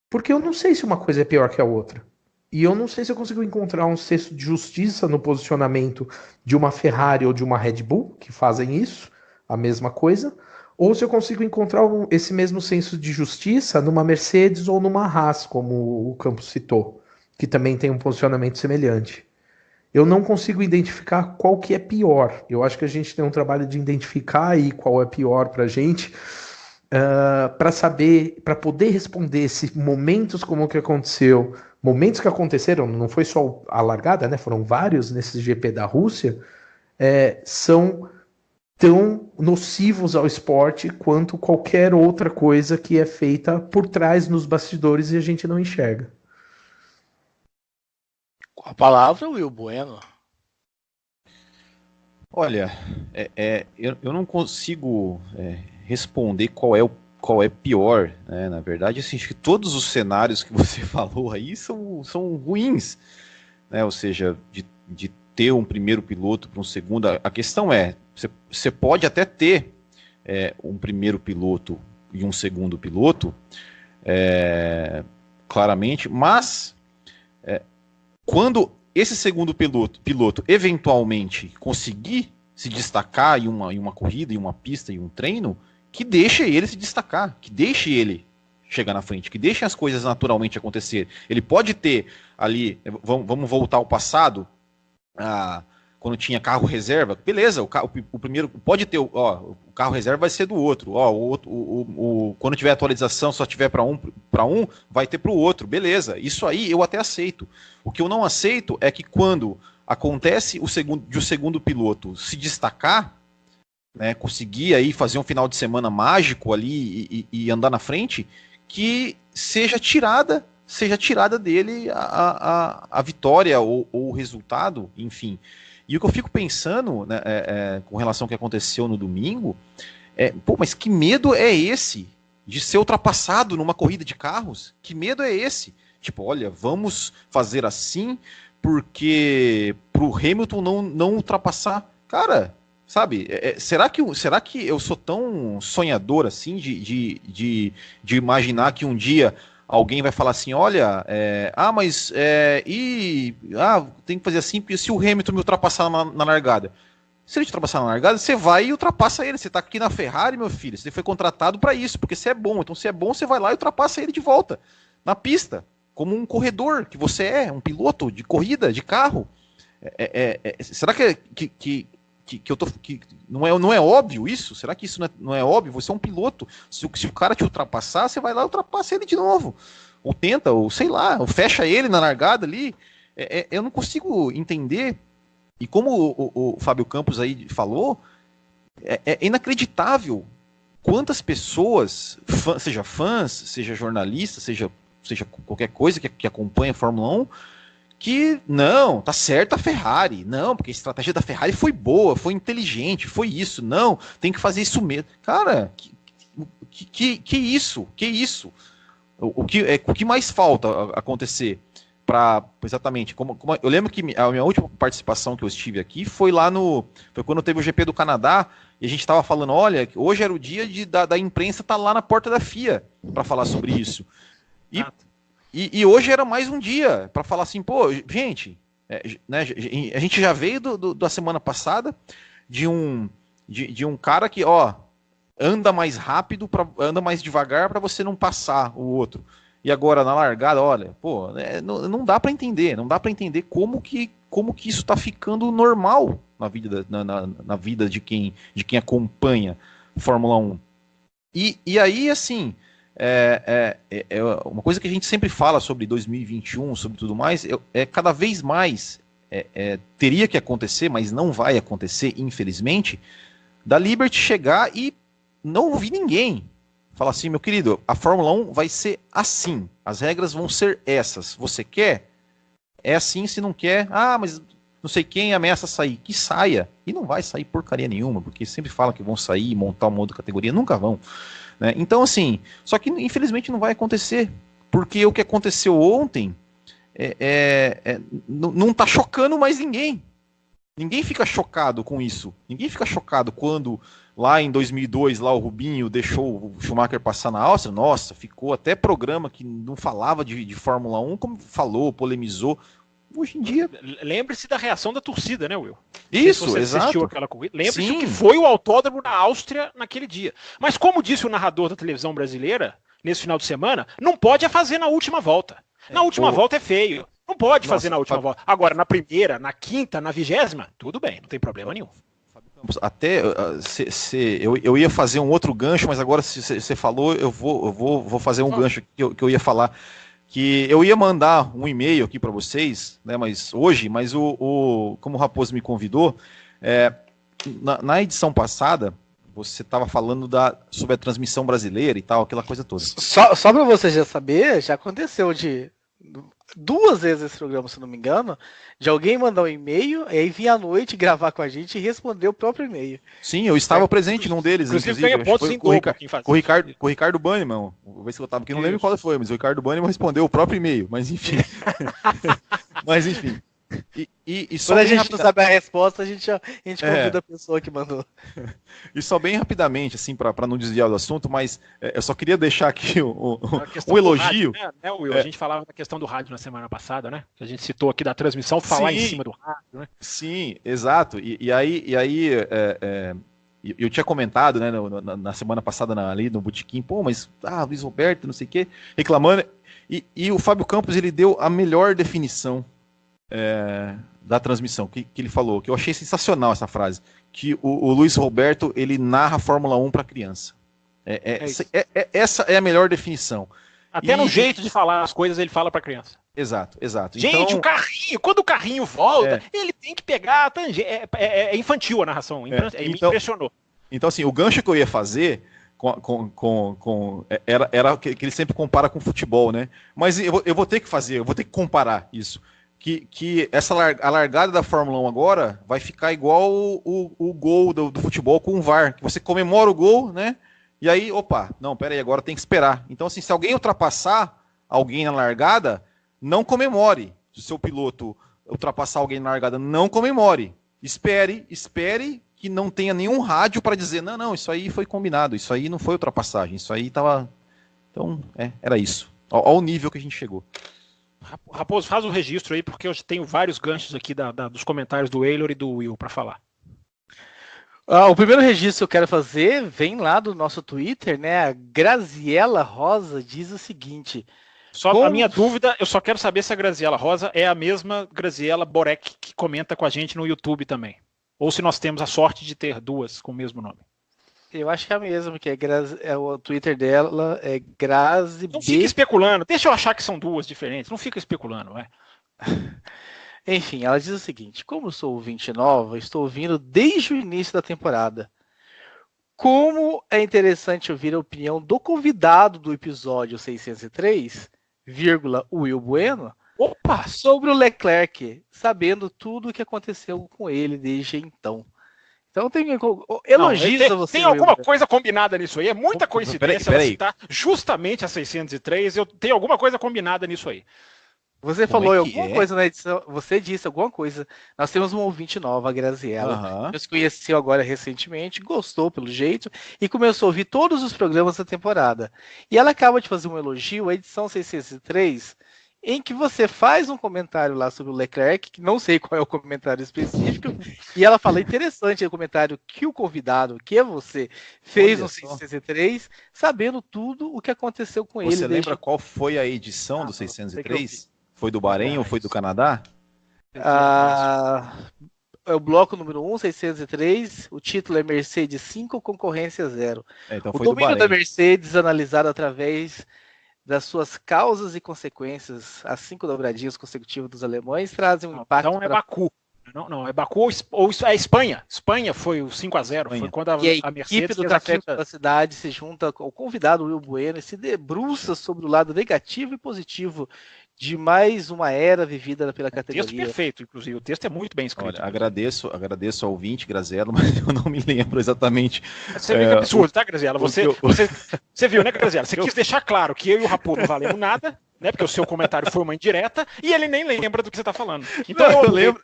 Porque eu não sei se uma coisa é pior que a outra. E eu não sei se eu consigo encontrar um senso de justiça no posicionamento de uma Ferrari ou de uma Red Bull, que fazem isso, a mesma coisa, ou se eu consigo encontrar esse mesmo senso de justiça numa Mercedes ou numa Haas, como o Campos citou, que também tem um posicionamento semelhante. Eu não consigo identificar qual que é pior. Eu acho que a gente tem um trabalho de identificar aí qual é pior para a gente, para saber, para poder responder se momentos como o que aconteceu, momentos que aconteceram, não foi só a largada, né? Foram vários nesse GP da Rússia, são tão nocivos ao esporte quanto qualquer outra coisa que é feita por trás nos bastidores e a gente não enxerga. Com a palavra, Will Bueno. Olha, eu não consigo responder qual é pior, né? Na verdade, assim, acho que todos os cenários que você falou aí são ruins, né? Ou seja, de ter um primeiro piloto para um segundo. A questão é, você pode até ter um primeiro piloto e um segundo piloto, claramente, mas quando esse segundo piloto eventualmente conseguir se destacar em uma corrida, em uma pista, em um treino, que deixe ele se destacar, que deixe ele chegar na frente, que deixe as coisas naturalmente acontecer. Ele pode ter ali, vamos voltar ao passado, quando tinha carro reserva, beleza, o primeiro pode ter, o carro reserva vai ser do outro, quando tiver atualização, só tiver para um, vai ter para o outro, beleza, isso aí eu até aceito. O que eu não aceito é que quando acontece o segundo piloto se destacar, né, conseguir aí fazer um final de semana mágico ali e andar na frente, que seja tirada dele a vitória ou o resultado, enfim. E o que eu fico pensando, né, com relação ao que aconteceu no domingo, mas que medo é esse de ser ultrapassado numa corrida de carros? Que medo é esse? Tipo, olha, vamos fazer assim porque pro Hamilton não ultrapassar. Cara, sabe, será que eu sou tão sonhador assim de imaginar que um dia alguém vai falar assim, olha, tem que fazer assim, porque se o Hamilton me ultrapassar na largada, se ele te ultrapassar na largada, você vai e ultrapassa ele, você tá aqui na Ferrari, meu filho, você foi contratado para isso, porque você é bom, então se é bom, você vai lá e ultrapassa ele de volta, na pista, como um corredor, que você um piloto de corrida, de carro. Será que não é óbvio isso? Será que isso não é óbvio? Você é um piloto. Se o cara te ultrapassar, você vai lá e ultrapassa ele de novo. Ou tenta, ou sei lá, ou fecha ele na largada ali. Eu não consigo entender. E como o Fábio Campos aí falou, é inacreditável quantas pessoas, seja fãs, seja jornalistas, seja qualquer coisa que acompanha a Fórmula 1, que não, tá certo a Ferrari, não, porque a estratégia da Ferrari foi boa, foi inteligente, foi isso, não, tem que fazer isso mesmo. Cara, que isso? Que isso? O que mais falta acontecer para exatamente, como eu lembro que a minha última participação que eu estive aqui foi quando teve o GP do Canadá e a gente estava falando, olha, hoje era o dia da imprensa estar lá na porta da FIA para falar sobre isso. E hoje era mais um dia para falar assim, pô, gente, né, a gente já veio da semana passada de um cara que, anda mais rápido, anda mais devagar para você não passar o outro. E agora na largada, olha, pô, não dá para entender, como que isso está ficando normal na vida de quem acompanha Fórmula 1. E aí, assim, uma coisa que a gente sempre fala sobre 2021, sobre tudo mais, cada vez mais teria que acontecer, mas não vai acontecer, infelizmente, da Liberty chegar e não ouvir ninguém. Falar assim, meu querido, a Fórmula 1 vai ser assim, as regras vão ser essas. Você quer? É assim, se não quer, mas não sei quem ameaça sair. Que saia. E não vai sair porcaria nenhuma, porque sempre falam que vão sair e montar uma outra categoria, nunca vão. Né? Então, assim, só que infelizmente não vai acontecer, porque o que aconteceu ontem não está chocando mais ninguém. Ninguém fica chocado com isso. Ninguém fica chocado quando lá em 2002 lá o Rubinho deixou o Schumacher passar na Áustria. Nossa, ficou até programa que não falava de Fórmula 1 como falou, polemizou. Hoje em dia... Lembre-se da reação da torcida, né, Will? Isso, você exato. Assistiu aquela corrida. Lembre-se o que foi o autódromo na Áustria naquele dia. Mas como disse o narrador da televisão brasileira, nesse final de semana, não pode fazer na última volta. Na última volta é feio. Não pode fazer na última volta. Agora, na primeira, na quinta, na 20ª, tudo bem, não tem problema nenhum. Até eu ia fazer um outro gancho, mas agora se você falou, eu vou fazer um gancho que eu ia falar. Que eu ia mandar um e-mail aqui para vocês, né, mas como o Raposo me convidou, na edição passada, você estava falando sobre a transmissão brasileira e tal, aquela coisa toda. Só para você já saber, já aconteceu de 2 vezes esse programa, se não me engano, de alguém mandar um e-mail, e aí vir à noite gravar com a gente e responder o próprio e-mail. Sim, eu estava presente num deles, inclusive ganha pontos em dobro. Com o Ricardo Banniman, vou ver se eu estava aqui, não lembro qual foi, mas o Ricardo Banniman respondeu o próprio e-mail, mas enfim. E quando a gente não sabe a resposta, a gente convida a pessoa que mandou. E só bem rapidamente, assim, para não desviar do assunto, mas eu só queria deixar aqui um elogio. Rádio, né, Will? A gente falava da questão do rádio na semana passada, né? Que a gente citou aqui da transmissão, falar em cima do rádio, né? Sim, exato. E aí eu tinha comentado, né, na semana passada ali no Botequim, mas Luiz Roberto, não sei o quê, reclamando. E o Fábio Campos, ele deu a melhor definição da transmissão, que ele falou, que eu achei sensacional essa frase, que o Luiz Roberto, ele narra a Fórmula 1 para criança. Essa é a melhor definição. Até no jeito de falar as coisas, ele fala para criança. Exato. Gente, então, quando o carrinho volta, ele tem que pegar a tangente. É infantil a narração, me impressionou. Então, assim, o gancho que eu ia fazer era que ele sempre compara com futebol, né? Mas eu vou ter que comparar isso. Que a largada da Fórmula 1 agora vai ficar igual o gol do futebol com o VAR. Que você comemora o gol, né? E aí, peraí, agora tem que esperar. Então, assim, se alguém ultrapassar alguém na largada, não comemore. Se o seu piloto ultrapassar alguém na largada, não comemore. Espere que não tenha nenhum rádio para dizer, não, isso aí foi combinado, isso aí não foi ultrapassagem, isso aí tava... Então, era isso. Olha o nível que a gente chegou. Raposo, faz o registro aí, porque eu tenho vários ganchos aqui dos comentários do Eilor e do Will para falar. O primeiro registro que eu quero fazer vem lá do nosso Twitter, né? A Graziela Rosa diz o seguinte... A minha dúvida, eu só quero saber se a Graziela Rosa é a mesma Graziela Borek que comenta com a gente no YouTube também. Ou se nós temos a sorte de ter duas com o mesmo nome. Eu acho que é a mesma, que o Twitter dela é Grazi B. Não fica especulando, deixa eu achar que são duas diferentes, não fica especulando, Enfim, ela diz o seguinte: como eu sou ouvinte nova, estou ouvindo desde o início da temporada. Como é interessante ouvir a opinião do convidado do episódio 603, Will Bueno, sobre o Leclerc, sabendo tudo o que aconteceu com ele desde então. Então tem elogios a você. Tem alguma coisa combinada nisso aí? É muita coincidência ela citar justamente a 603. Eu tenho alguma coisa combinada nisso aí. Você falou alguma coisa na edição, você disse alguma coisa. Nós temos uma ouvinte nova, a Graziela, que nos conheceu agora recentemente, gostou pelo jeito e começou a ouvir todos os programas da temporada. E ela acaba de fazer um elogio à edição 603, em que você faz um comentário lá sobre o Leclerc, que não sei qual é o comentário específico, e ela fala, interessante o comentário que o convidado, que é você, fez no 603, sabendo tudo o que aconteceu com ele. Você lembra qual foi a edição do 603? Foi do Bahrein ou foi do Canadá? É o bloco número 1, 603, o título é Mercedes 5, concorrência 0. Então o domínio da Mercedes analisado através das suas causas e consequências, as 5 dobradinhas consecutivas dos alemães, trazem um impacto. Então é Baku. Não, é Baku ou é Espanha. Espanha foi o 5-0. Foi quando a Mercedes equipe do Café da Cidade se junta ao convidado Will Bueno e se debruça sobre o lado negativo e positivo de mais uma era vivida pela categoria. Texto perfeito, inclusive. O texto é muito bem escrito. Olha, agradeço ao ouvinte, Graziella, mas eu não me lembro exatamente. Você vê que é absurdo, tá, Graziella? Você viu, né, Graziella? Você quis deixar claro que eu e o Raposo não valemos nada, né? Porque o seu comentário foi uma indireta e ele nem lembra do que você tá falando. Então não, eu lembro.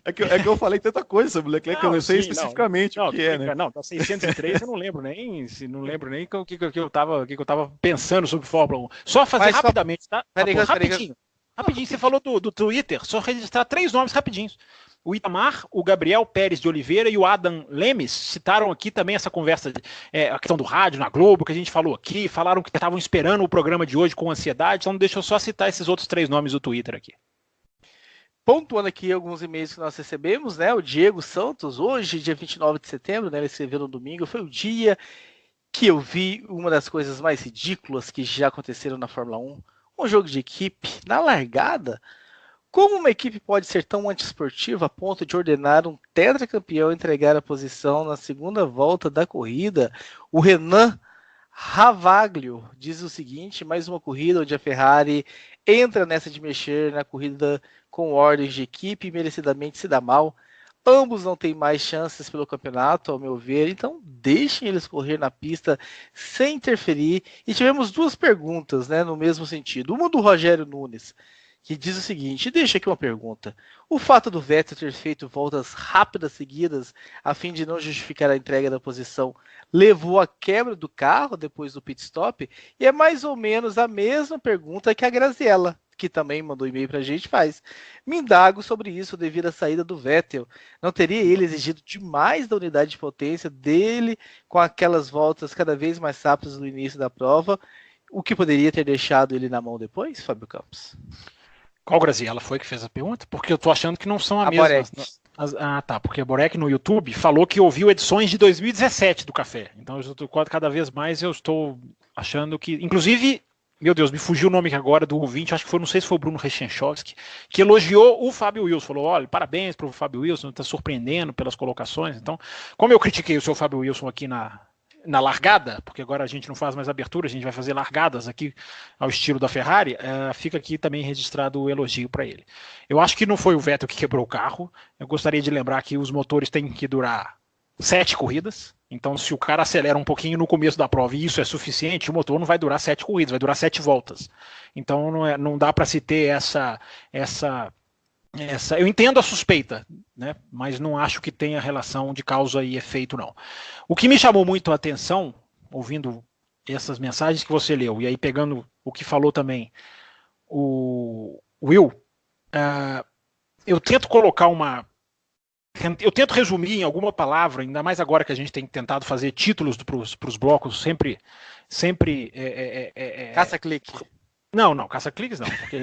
É que eu falei tanta coisa sobre o Leclerc que eu não sei especificamente o que é, né? Não, da 603 eu não lembro nem o que eu tava pensando sobre Fórmula 1. Só fazer rapidamente, tá? Rapidinho, você falou do Twitter, só registrar 3 nomes rapidinhos. O Itamar, o Gabriel Pérez de Oliveira e o Adam Lemes citaram aqui também essa conversa, a questão do rádio na Globo, que a gente falou aqui, falaram que estavam esperando o programa de hoje com ansiedade, então deixa eu só citar esses outros 3 nomes do Twitter aqui. Pontuando aqui alguns e-mails que nós recebemos, né? O Diego Santos, hoje, dia 29 de setembro, né? Ele escreveu no domingo, foi o dia que eu vi uma das coisas mais ridículas que já aconteceram na Fórmula 1. Um jogo de equipe, na largada. Como uma equipe pode ser tão antiesportiva a ponto de ordenar um tetracampeão entregar a posição na segunda volta da corrida? O Renan Ravaglio diz o seguinte: mais uma corrida onde a Ferrari entra nessa de mexer na corrida com ordens de equipe e merecidamente se dá mal. Ambos não têm mais chances pelo campeonato, ao meu ver, então deixem eles correr na pista sem interferir. E tivemos 2 perguntas, né, no mesmo sentido. Uma do Rogério Nunes, que diz o seguinte: deixa aqui uma pergunta. O fato do Vettel ter feito voltas rápidas seguidas a fim de não justificar a entrega da posição levou à quebra do carro depois do pit stop? E é mais ou menos a mesma pergunta que a Graziella, que também mandou e-mail pra gente, faz. Me indago sobre isso devido à saída do Vettel. Não teria ele exigido demais da unidade de potência dele com aquelas voltas cada vez mais rápidas no início da prova, o que poderia ter deixado ele na mão depois, Fábio Campos? Qual Graziella foi que fez a pergunta? Porque eu tô achando que não são a mesma. Tá, porque a Borek no YouTube falou que ouviu edições de 2017 do Café. Então cada vez mais eu estou achando que, inclusive, meu Deus, me fugiu o nome agora do ouvinte, acho que foi, não sei se foi o Bruno Rechenchovski, que elogiou o Fábio Wilson, falou: olha, parabéns para o Fábio Wilson, está surpreendendo pelas colocações. Então, como eu critiquei o seu Fábio Wilson aqui na largada, porque agora a gente não faz mais abertura, a gente vai fazer largadas aqui ao estilo da Ferrari, fica aqui também registrado o elogio para ele. Eu acho que não foi o Vettel que quebrou o carro, eu gostaria de lembrar que os motores têm que durar 7 corridas, então se o cara acelera um pouquinho no começo da prova e isso é suficiente, o motor não vai durar 7 corridas, vai durar 7 voltas. Então não dá para se ter essa eu entendo a suspeita, né? Mas não acho que tenha relação de causa e efeito, não. O que me chamou muito a atenção, ouvindo essas mensagens que você leu, e aí pegando o que falou também o Will, eu tento colocar eu tento resumir em alguma palavra, ainda mais agora que a gente tem tentado fazer títulos para os blocos, sempre caça-clique. Não, caça-cliques não, porque a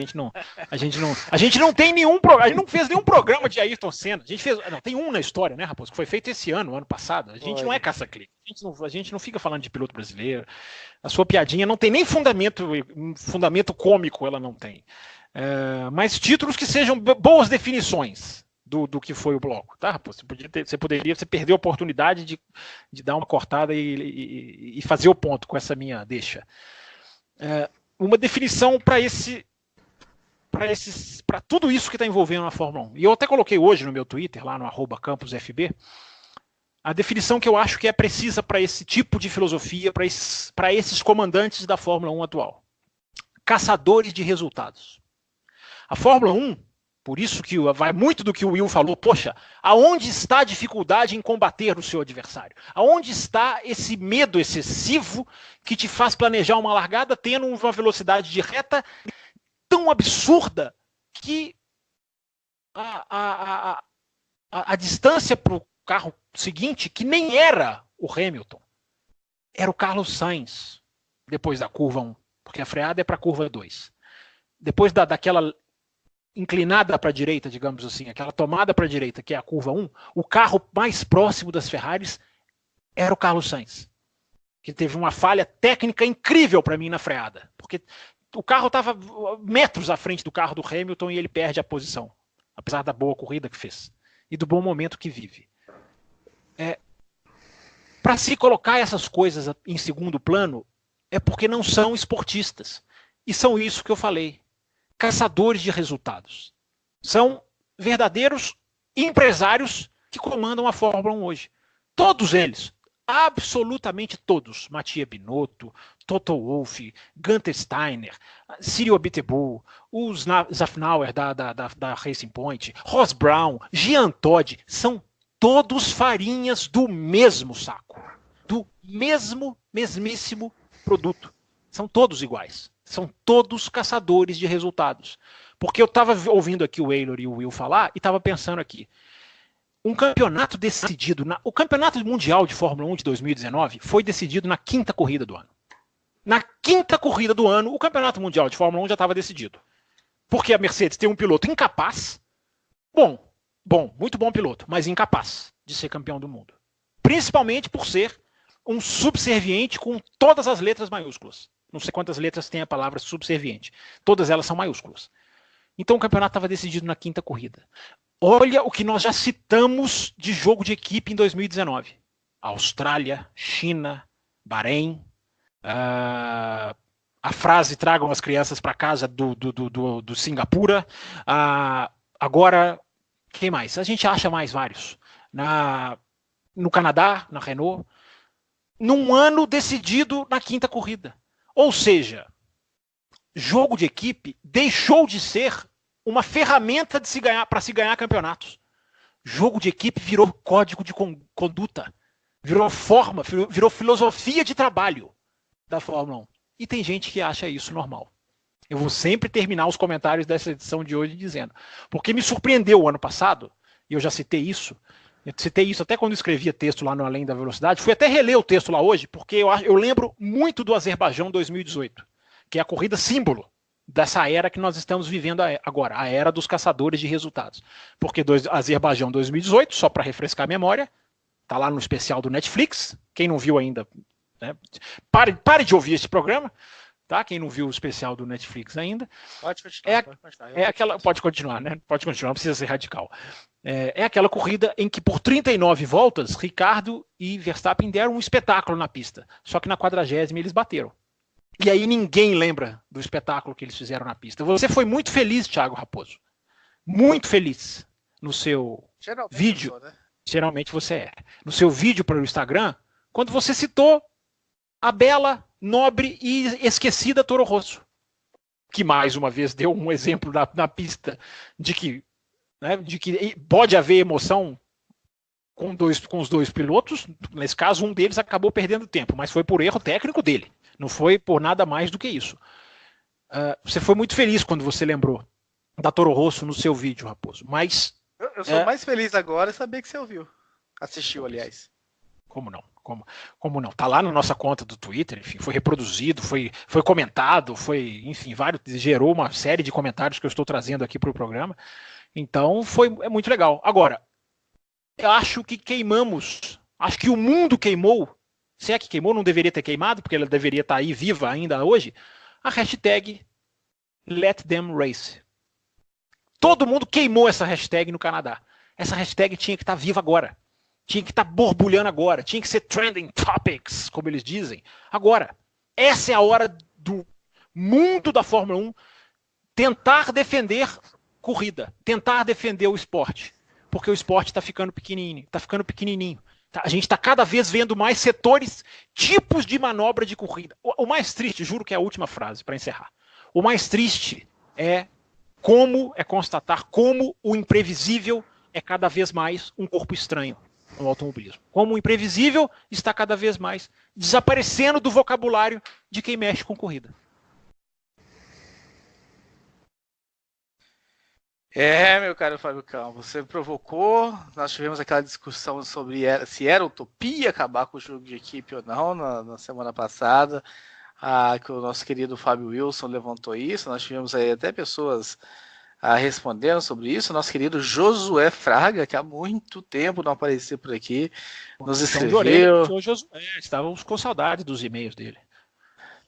gente não tem nenhum programa, a gente não fez nenhum programa de Ayrton Senna. A gente fez, tem um na história, né, Raposo, que foi feito esse ano passado. A gente não é caça-clique. A gente não fica falando de piloto brasileiro. A sua piadinha não tem nem fundamento cômico, ela não tem. Mas títulos que sejam boas definições do que foi o bloco, tá, Raposo? Você perdeu a oportunidade de dar uma cortada e fazer o ponto com essa minha deixa. Uma definição para tudo isso que está envolvendo a Fórmula 1. E eu até coloquei hoje no meu Twitter, lá no @campusfb, a definição que eu acho que é precisa para esse tipo de filosofia, para esses comandantes da Fórmula 1 atual. Caçadores de resultados. A Fórmula 1, por isso que vai muito do que o Will falou, poxa, aonde está a dificuldade em combater o seu adversário? Aonde está esse medo excessivo que te faz planejar uma largada tendo uma velocidade de reta tão absurda que a distância para o carro seguinte, que nem era o Hamilton, era o Carlos Sainz, depois da curva 1, porque a freada é para a curva 2. Depois daquela inclinada para a direita, digamos assim, aquela tomada para a direita, que é a curva 1, o carro mais próximo das Ferraris era o Carlos Sainz. que teve uma falha técnica incrível para mim na freada, porque o carro estava metros à frente do carro do Hamilton e ele perde a posição, apesar da boa corrida que fez e do bom momento que vive. Para se colocar essas coisas em segundo plano, é porque não são esportistas. E são isso que eu falei. Caçadores de resultados. São verdadeiros empresários que comandam a Fórmula 1 hoje. Todos eles. Absolutamente todos. Mattia Binotto, Toto Wolff, Gunther Steiner, Cyril Abiteboul, o Zafnauer da Racing Point, Ross Brown, Jean Todt, são todos farinhas do mesmo saco. Do mesmíssimo produto. São todos iguais. São todos caçadores de resultados. Porque eu estava ouvindo aqui o Eylor e o Will falar e estava pensando aqui. Um campeonato decidido... O Campeonato Mundial de Fórmula 1 de 2019 foi decidido na 5ª corrida do ano. Na 5ª corrida do ano, o Campeonato Mundial de Fórmula 1 já estava decidido. Porque a Mercedes tem um piloto incapaz. Muito bom piloto, mas incapaz de ser campeão do mundo. Principalmente por ser um subserviente com todas as letras maiúsculas. Não sei quantas letras tem a palavra subserviente. Todas elas são maiúsculas. Então o campeonato estava decidido na 5ª corrida. Olha o que nós já citamos de jogo de equipe em 2019. Austrália, China, Bahrein. A frase tragam as crianças para casa do Singapura. Agora, quem mais? A gente acha mais vários. No Canadá, na Renault. Num ano decidido na 5ª corrida. Ou seja, jogo de equipe deixou de ser uma ferramenta para se ganhar campeonatos. Jogo de equipe virou código de conduta, virou forma, virou filosofia de trabalho da Fórmula 1. E tem gente que acha isso normal. Eu vou sempre terminar os comentários dessa edição de hoje dizendo, porque me surpreendeu o ano passado, e eu já citei isso até quando eu escrevia texto lá no Além da Velocidade, fui até reler o texto lá hoje, porque eu lembro muito do Azerbaijão 2018, que é a corrida símbolo dessa era que nós estamos vivendo agora, a era dos caçadores de resultados. Porque Azerbaijão 2018, só para refrescar a memória, tá lá no especial do Netflix, quem não viu ainda, né, pare de ouvir esse programa, tá? Quem não viu o especial do Netflix ainda. Pode continuar. Pode continuar, né? Pode continuar, não precisa ser radical. É aquela corrida em que por 39 voltas, Ricardo e Verstappen deram um espetáculo na pista. Só que na 40ª eles bateram. E aí ninguém lembra do espetáculo que eles fizeram na pista. Você foi muito feliz, Thiago Raposo. Muito feliz no seu vídeo. Sou, né? Geralmente você é. No seu vídeo para o Instagram, quando você citou a bela, nobre e esquecida Toro Rosso. Que mais uma vez deu um exemplo na pista de que pode haver emoção com os dois pilotos. Nesse caso, um deles acabou perdendo tempo, mas foi por erro técnico dele. Não foi por nada mais do que isso. Você foi muito feliz quando você lembrou da Toro Rosso no seu vídeo, Raposo. Mas eu sou mais feliz agora em saber que você ouviu. Assistiu, aliás. Como não? Como não? Tá lá na nossa conta do Twitter, enfim, foi reproduzido, foi comentado, enfim, gerou uma série de comentários que eu estou trazendo aqui para o programa. Então, é muito legal. Agora, eu acho que acho que o mundo queimou, se é que queimou, não deveria ter queimado, porque ela deveria estar aí viva ainda hoje, a hashtag Let Them Race. Todo mundo queimou essa hashtag no Canadá. Essa hashtag tinha que estar viva agora. Tinha que estar borbulhando agora. Tinha que ser trending topics, como eles dizem. Agora, essa é a hora do mundo da Fórmula 1 tentar defender corrida, tentar defender o esporte. Porque o esporte está ficando pequenininho. A gente está cada vez vendo mais setores, tipos de manobra de corrida. O mais triste, juro que é a última frase para encerrar. O mais triste é constatar como o imprevisível é cada vez mais um corpo estranho no automobilismo. Como o imprevisível está cada vez mais desaparecendo do vocabulário de quem mexe com corrida. Meu caro Fábio Campos, você provocou, nós tivemos aquela discussão sobre se era utopia acabar com o jogo de equipe ou não na semana passada, que o nosso querido Fábio Wilson levantou isso, nós tivemos aí até pessoas respondendo sobre isso, nosso querido Josué Fraga, que há muito tempo não aparecia por aqui, nos escreveu. Estávamos com saudade dos e-mails dele.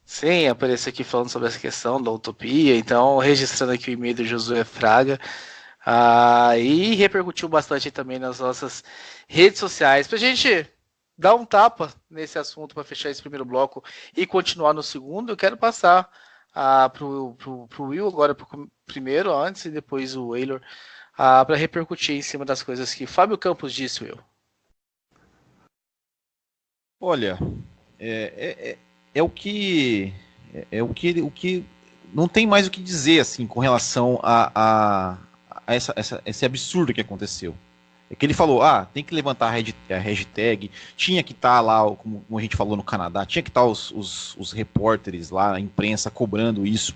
Sim, apareceu aqui falando sobre essa questão da utopia, então registrando aqui o e-mail do Josué Fraga, e repercutiu bastante também nas nossas redes sociais. Pra gente dar um tapa nesse assunto para fechar esse primeiro bloco e continuar no segundo, eu quero passar pro Will agora primeiro, antes, e depois o Eilor, para repercutir em cima das coisas que Fábio Campos disse, Will. Olha, o que não tem mais o que dizer assim com relação a esse absurdo que aconteceu. É que ele falou, tem que levantar a hashtag, tinha que estar lá, como a gente falou no Canadá, tinha que estar os repórteres lá, a imprensa cobrando isso.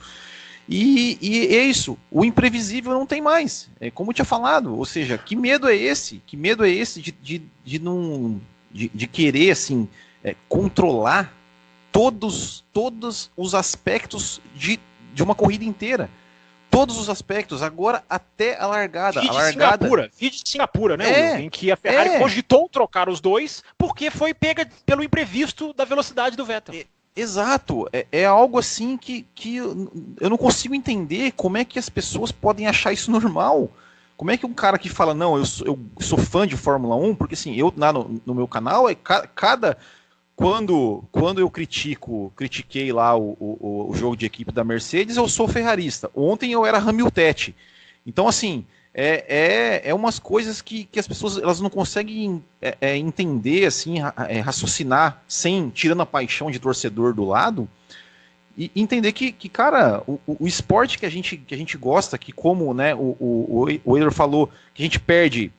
E é isso, o imprevisível não tem mais, como eu tinha falado, ou seja, que medo é esse? Que medo é esse de querer assim, controlar todos os aspectos de uma corrida inteira? Todos os aspectos, agora até a largada. Vídeo de Singapura, né? Em que a Ferrari cogitou trocar os dois porque foi pega pelo imprevisto da velocidade do Vettel. Exato, é algo assim que eu não consigo entender como é que as pessoas podem achar isso normal. Como é que um cara que fala, não, eu sou fã de Fórmula 1, porque assim, eu lá no meu canal, quando eu critiquei lá o jogo de equipe da Mercedes, eu sou ferrarista. Ontem eu era Hamilton. Então, assim, é umas coisas que as pessoas elas não conseguem entender, assim, raciocinar, tirando a paixão de torcedor do lado, e entender que cara, o esporte que a gente gosta, que como, né, o Eilor falou, que a gente perde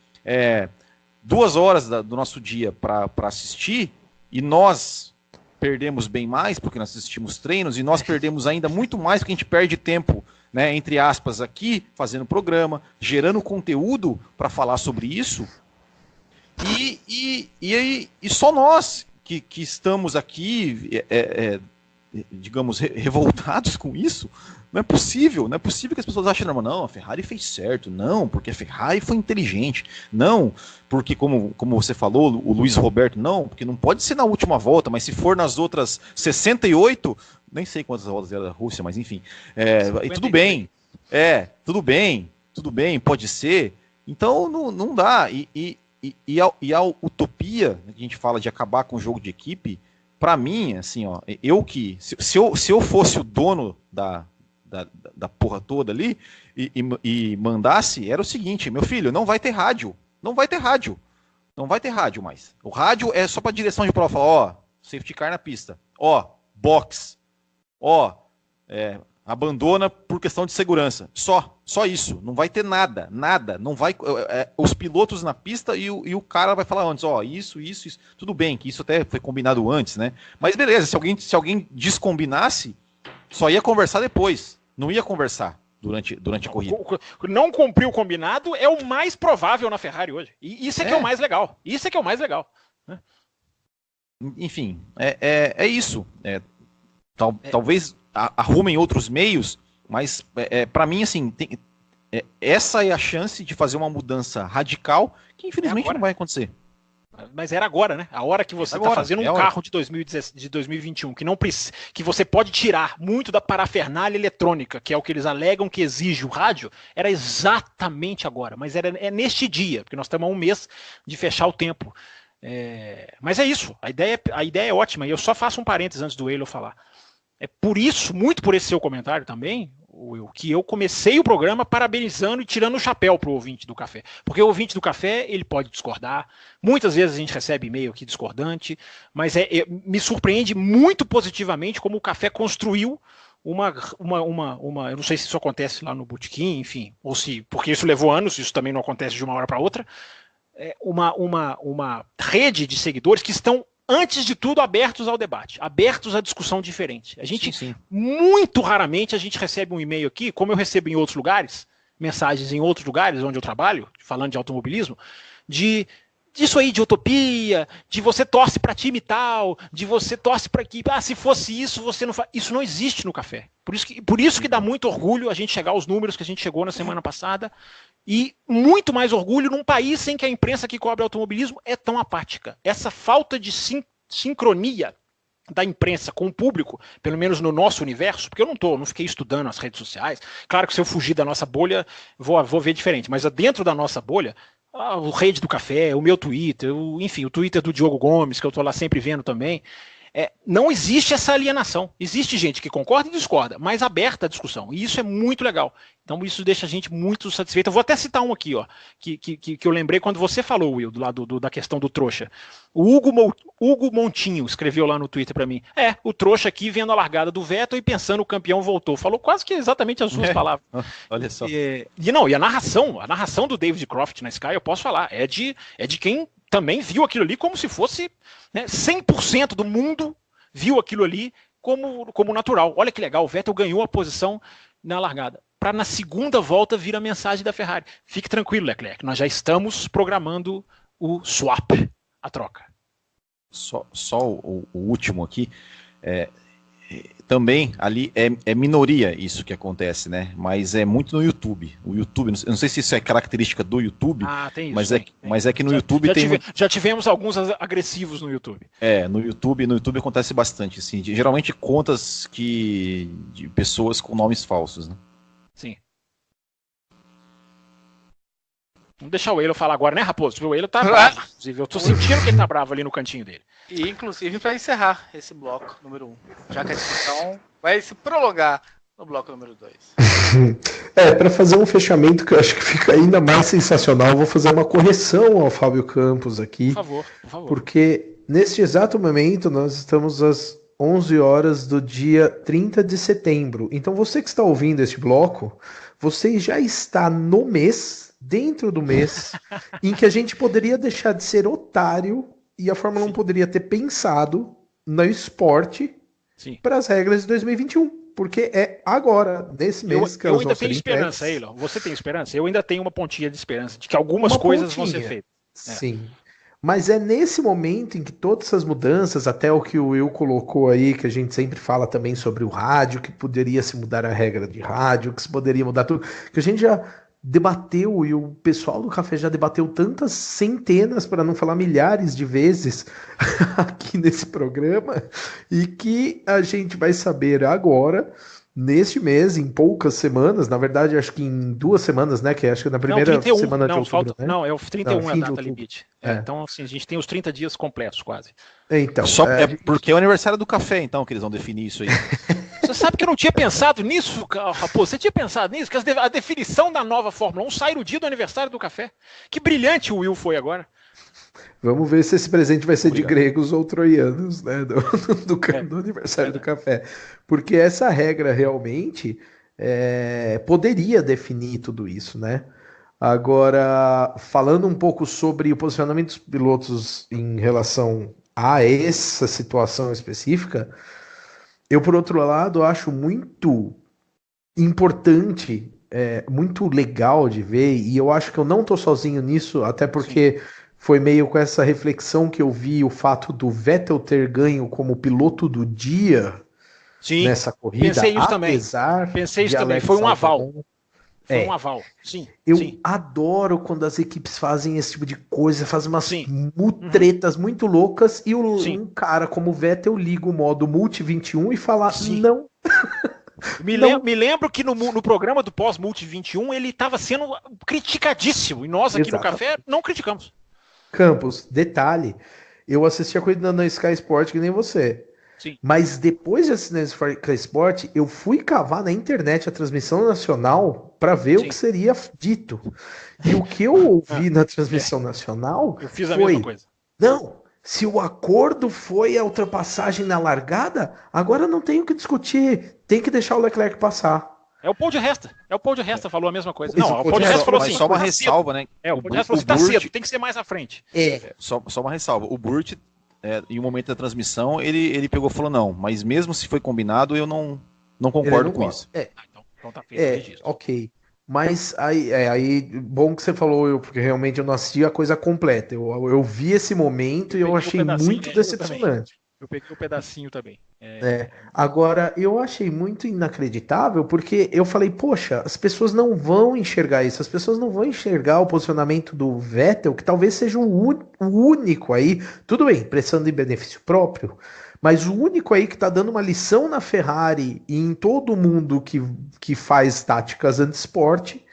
2 horas do nosso dia para assistir, e nós perdemos bem mais, porque nós assistimos treinos, e nós perdemos ainda muito mais, porque a gente perde tempo, né, entre aspas, aqui, fazendo programa, gerando conteúdo para falar sobre isso, e só nós que estamos aqui, digamos, revoltados com isso. Não é possível que as pessoas achem, não, a Ferrari fez certo, não, porque a Ferrari foi inteligente, não, porque como você falou, o Luiz Roberto, não, porque não pode ser na última volta, mas se for nas outras 68, nem sei quantas voltas era da Rússia, mas enfim, e tudo bem, pode ser, então não dá, e a utopia, que a gente fala de acabar com o jogo de equipe, pra mim, assim, ó, se eu fosse o dono da porra toda ali e mandasse, era o seguinte, meu filho, não vai ter rádio mais. O rádio é só pra direção de prova, falar, safety car na pista, box, abandona por questão de segurança, só isso, não vai ter nada, não vai, os pilotos na pista e o cara vai falar antes, isso, tudo bem, que isso até foi combinado antes, né, mas beleza, se alguém descombinasse, só ia conversar depois, não ia conversar durante a corrida. Não cumprir o combinado é o mais provável na Ferrari hoje. E isso que é o mais legal. Né? Enfim, é isso. Talvez arrumem outros meios, mas para mim, assim, essa é a chance de fazer uma mudança radical que infelizmente não vai acontecer. Mas era agora, né? A hora que você está fazendo um carro de 2021 que você pode tirar muito da parafernália eletrônica, que é o que eles alegam que exige o rádio, era exatamente agora. Mas é neste dia, porque nós estamos a um mês de fechar o tempo. Mas é isso. A ideia é ótima. E eu só faço um parênteses antes do Eilor falar. É por isso, muito por esse seu comentário também, que eu comecei o programa parabenizando e tirando o chapéu para o ouvinte do café. Porque o ouvinte do café, ele pode discordar. Muitas vezes a gente recebe e-mail aqui discordante, mas me surpreende muito positivamente como o café construiu uma eu não sei se isso acontece lá no Botequim, enfim, ou se, porque isso levou anos, isso também não acontece de uma hora para outra, uma rede de seguidores que estão, antes de tudo, abertos ao debate, abertos à discussão diferente. A gente, sim. Muito raramente, a gente recebe um e-mail aqui, como eu recebo em outros lugares, mensagens em outros lugares onde eu trabalho, falando de automobilismo, de disso aí, de utopia, de você torce para time tal, de você torce para equipe. Se fosse isso, você não faz. Isso não existe no café. Por isso que dá muito orgulho a gente chegar aos números que a gente chegou na semana passada. E muito mais orgulho num país em que a imprensa que cobre automobilismo é tão apática. Essa falta de sincronia da imprensa com o público, pelo menos no nosso universo, porque eu não fiquei estudando as redes sociais. Claro que se eu fugir da nossa bolha, vou ver diferente. Mas dentro da nossa bolha, o Rede do Café, o meu Twitter, enfim, o Twitter do Diogo Gomes, que eu estou lá sempre vendo também, não existe essa alienação. Existe gente que concorda e discorda, mas aberta a discussão. E isso é muito legal. Então isso deixa a gente muito satisfeito. Eu vou até citar um aqui, ó, que eu lembrei quando você falou, Will, do lado da questão do trouxa. O Hugo Montinho escreveu lá no Twitter para mim. O trouxa aqui vendo a largada do Vettel e pensando o campeão voltou. Falou quase que exatamente as suas palavras. Olha só. E a narração do David Croft na Sky, eu posso falar, é de quem também viu aquilo ali como se fosse, né, 100% do mundo viu aquilo ali como natural. Olha que legal, o Vettel ganhou a posição na largada. Para na segunda volta vir a mensagem da Ferrari. Fique tranquilo, Leclerc, nós já estamos programando o swap, a troca. Só o último aqui. Também ali é minoria isso que acontece, né? Mas é muito no YouTube. O YouTube, eu não sei se isso é característica do YouTube, tem isso, mas é que no YouTube já tivemos alguns agressivos no YouTube. No YouTube acontece bastante, assim, geralmente contas de pessoas com nomes falsos, né? Sim. Vamos deixar o Eilo falar agora, né, Raposo? O Eilo tá bravo, inclusive. Eu tô sentindo que ele tá bravo ali no cantinho dele. E, inclusive, para encerrar esse bloco número 1, já que a discussão vai se prolongar no bloco número 2. Para fazer um fechamento que eu acho que fica ainda mais sensacional, eu vou fazer uma correção ao Fábio Campos aqui. Por favor. Porque neste exato momento nós estamos às 11 horas do dia 30 de setembro. Então você que está ouvindo este bloco, você já está no mês, dentro do mês, em que a gente poderia deixar de ser otário e a Fórmula 1 poderia ter pensado no esporte para as regras de 2021. Porque é agora, nesse mês, que elas vão ser impressas. Eu ainda tenho esperança, Eilo. Você tem esperança? Eu ainda tenho uma pontinha de esperança de que algumas coisas vão ser feitas. Sim. Mas é nesse momento em que todas essas mudanças, até o que o Will colocou aí, que a gente sempre fala também sobre o rádio, que poderia se mudar a regra de rádio, que se poderia mudar tudo, que a gente já debateu, e o pessoal do café já debateu tantas centenas, para não falar milhares de vezes aqui nesse programa, e que a gente vai saber agora, neste mês, em poucas semanas, na verdade acho que em 2 semanas, né, que acho que na primeira semana de outubro, né? Não, é o 31 a data limite. Então, assim, a gente tem os 30 dias completos, quase. Então, porque é o aniversário do café, então, que eles vão definir isso aí. Você sabe que eu não tinha pensado nisso, Raposo? Você tinha pensado nisso? Que a definição da nova Fórmula 1 sai no dia do aniversário do café. Que brilhante o Will foi agora. Vamos ver se esse presente vai ser de gregos ou troianos, né? Do aniversário do café. Porque essa regra realmente poderia definir tudo isso, né? Agora, falando um pouco sobre o posicionamento dos pilotos em relação a essa situação específica, eu, por outro lado, acho muito importante, muito legal de ver, e eu acho que eu não tô sozinho nisso, até porque foi meio com essa reflexão que eu vi o fato do Vettel ter ganho como piloto do dia nessa corrida. Pensei isso também. Foi um aval. Foi um aval. Eu adoro quando as equipes fazem esse tipo de coisa, fazem umas mutretas muito loucas e um cara como o Vettel liga o modo Multi 21 e fala não. Me lembro que no programa do pós-Multi 21 ele estava sendo criticadíssimo e nós aqui no café não criticamos. Campos, detalhe, eu assisti a corrida na Sky Sport que nem você. Mas depois de assistir na Sky Sport, eu fui cavar na internet a transmissão nacional para ver o que seria dito. E o que eu ouvi na transmissão nacional eu fiz a mesma coisa. Não, se o acordo foi a ultrapassagem na largada, agora não tem o que discutir, tem que deixar o Leclerc passar. É o Paul de Resta. Falou a mesma coisa. Não, o Paul de Resta falou assim. Só uma ressalva, né? O Paul de Resta falou assim, tá cedo, tem que ser mais à frente. Só uma ressalva. O Burt, em um momento da transmissão, ele pegou e falou, não, mas mesmo se foi combinado, eu não concordo com isso. Então tá feito. Ok. Mas aí bom que você falou, porque realmente eu não assisti a coisa completa. Eu vi esse momento e eu achei muito decepcionante. Eu peguei um pedacinho também. Agora, eu achei muito inacreditável, porque eu falei, poxa, as pessoas não vão enxergar isso, as pessoas não vão enxergar o posicionamento do Vettel, que talvez seja o único aí, tudo bem, pressando em benefício próprio, mas o único aí que tá dando uma lição na Ferrari e em todo mundo que faz táticas anti-esporte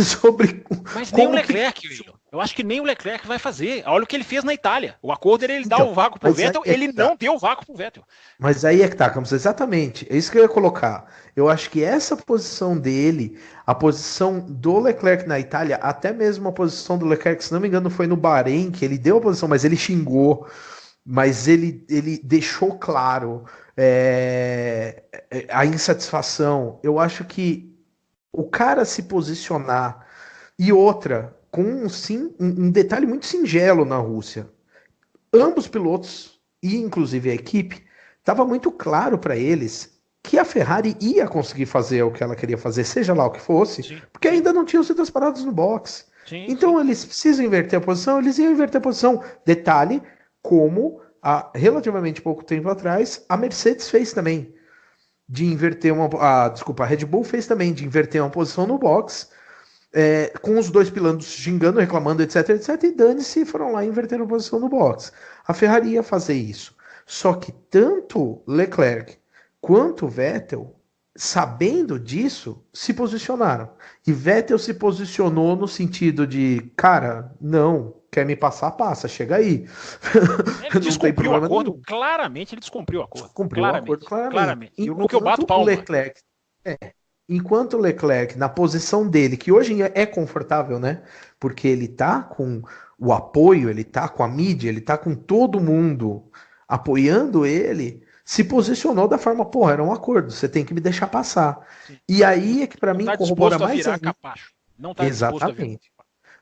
sobre Mas nem o como Leclerc, Will. Eu acho que nem o Leclerc vai fazer. Olha o que ele fez na Itália. O acordo era ele dar o vácuo pro Vettel, ele não deu o vácuo pro Vettel. Mas aí é que tá, Campos, exatamente. É isso que eu ia colocar. Eu acho que essa posição dele, a posição do Leclerc na Itália, até mesmo a posição do Leclerc, se não me engano, foi no Bahrein, que ele deu a posição, mas ele xingou, mas ele deixou claro a insatisfação. Eu acho que o cara se posicionar e outra, com um detalhe muito singelo na Rússia. Ambos pilotos, e inclusive a equipe, estava muito claro para eles que a Ferrari ia conseguir fazer o que ela queria fazer, seja lá o que fosse, Sim. porque ainda não tinham sido parados no box. Então eles precisam inverter a posição, eles iam inverter a posição. Detalhe, como há relativamente pouco tempo atrás, a Mercedes fez também, de inverter a Red Bull fez também, de inverter uma posição no box, com os dois pilotos xingando, reclamando, etc, etc, e dane-se, foram lá e inverteram a posição no box. A Ferrari ia fazer isso. Só que tanto Leclerc quanto Vettel, sabendo disso, se posicionaram. E Vettel se posicionou no sentido de, cara, não, quer me passar, passa, chega aí. Ele descumpriu o acordo, nenhum. Claramente ele descumpriu o acordo. Descumpriu o acordo, claramente. No que eu bato palma. Enquanto o Leclerc, na posição dele, que hoje é confortável, né? Porque ele tá com o apoio, ele tá com a mídia, ele tá com todo mundo apoiando ele, se posicionou da forma, porra, era um acordo, você tem que me deixar passar. Sim. E aí é que para mim corrobora mais ainda. Não tá exatamente.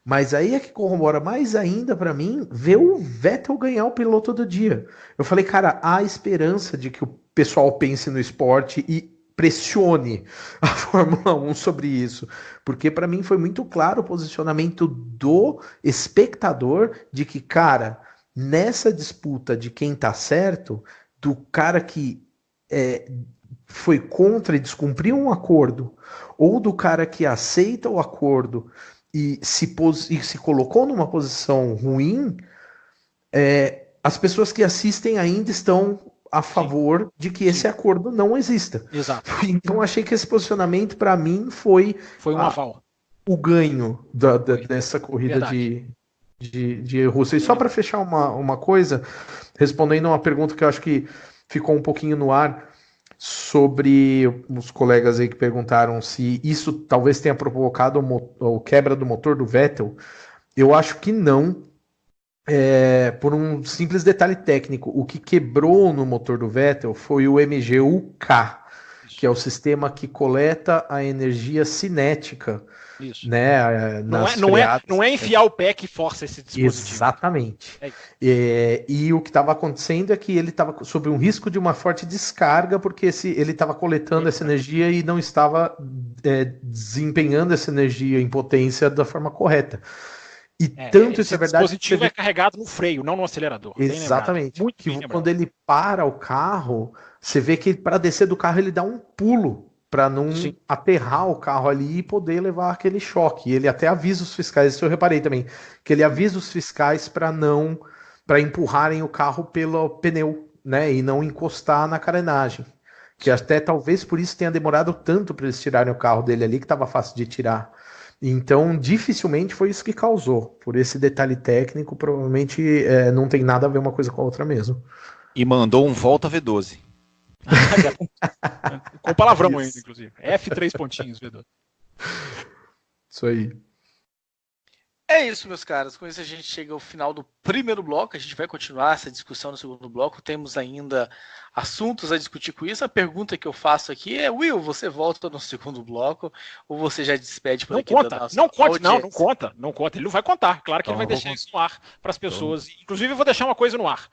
Mas aí é que corrobora mais ainda para mim ver o Vettel ganhar o piloto do dia. Eu falei, cara, há esperança de que o pessoal pense no esporte e pressione a Fórmula 1 sobre isso, porque para mim foi muito claro o posicionamento do espectador de que, cara, nessa disputa de quem tá certo, do cara que foi contra e descumpriu um acordo, ou do cara que aceita o acordo e se colocou numa posição ruim, as pessoas que assistem ainda estão a favor de que esse acordo não exista. Exato. Então achei que esse posicionamento para mim foi um aval. O ganho dessa corrida de Rússia. E só para fechar uma coisa, respondendo a uma pergunta que eu acho que ficou um pouquinho no ar sobre os colegas aí que perguntaram se isso talvez tenha provocado a quebra do motor do Vettel, eu acho que não. Por um simples detalhe técnico, o que quebrou no motor do Vettel foi o MGU-K, que é o sistema que coleta a energia cinética. Isso. Né, não é enfiar o pé que força esse dispositivo. Exatamente. E o que estava acontecendo é que ele estava sob um risco de uma forte descarga, porque ele estava coletando essa energia e não estava desempenhando essa energia em potência da forma correta. E tanto isso é verdade. O dispositivo é carregado no freio, não no acelerador. Exatamente. Quando ele para o carro, você vê que para descer do carro ele dá um pulo para não aterrar o carro ali e poder levar aquele choque. E ele até avisa os fiscais, isso eu reparei também, que ele avisa os fiscais para empurrarem o carro pelo pneu, né, e não encostar na carenagem. Que até talvez por isso tenha demorado tanto para eles tirarem o carro dele ali, que estava fácil de tirar. Então, dificilmente foi isso que causou. Por esse detalhe técnico, provavelmente não tem nada a ver uma coisa com a outra mesmo. E mandou um volta V12. Com palavrão ainda, inclusive. F3 pontinhos, V12. Isso aí. É isso, meus caras. Com isso a gente chega ao final do primeiro bloco. A gente vai continuar essa discussão no segundo bloco. Temos ainda assuntos a discutir com isso. A pergunta que eu faço aqui é: Will, você volta no segundo bloco ou você já despede por aqui? Não conta. Ele não vai contar. Claro que ele vai deixar isso no ar para as pessoas. Inclusive, eu vou deixar uma coisa no ar.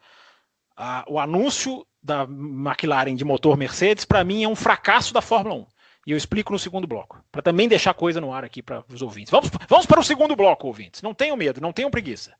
O anúncio da McLaren de motor Mercedes, para mim, é um fracasso da Fórmula 1. E eu explico no segundo bloco, para também deixar coisa no ar aqui para os ouvintes. Vamos para o segundo bloco, ouvintes. Não tenham medo, não tenham preguiça.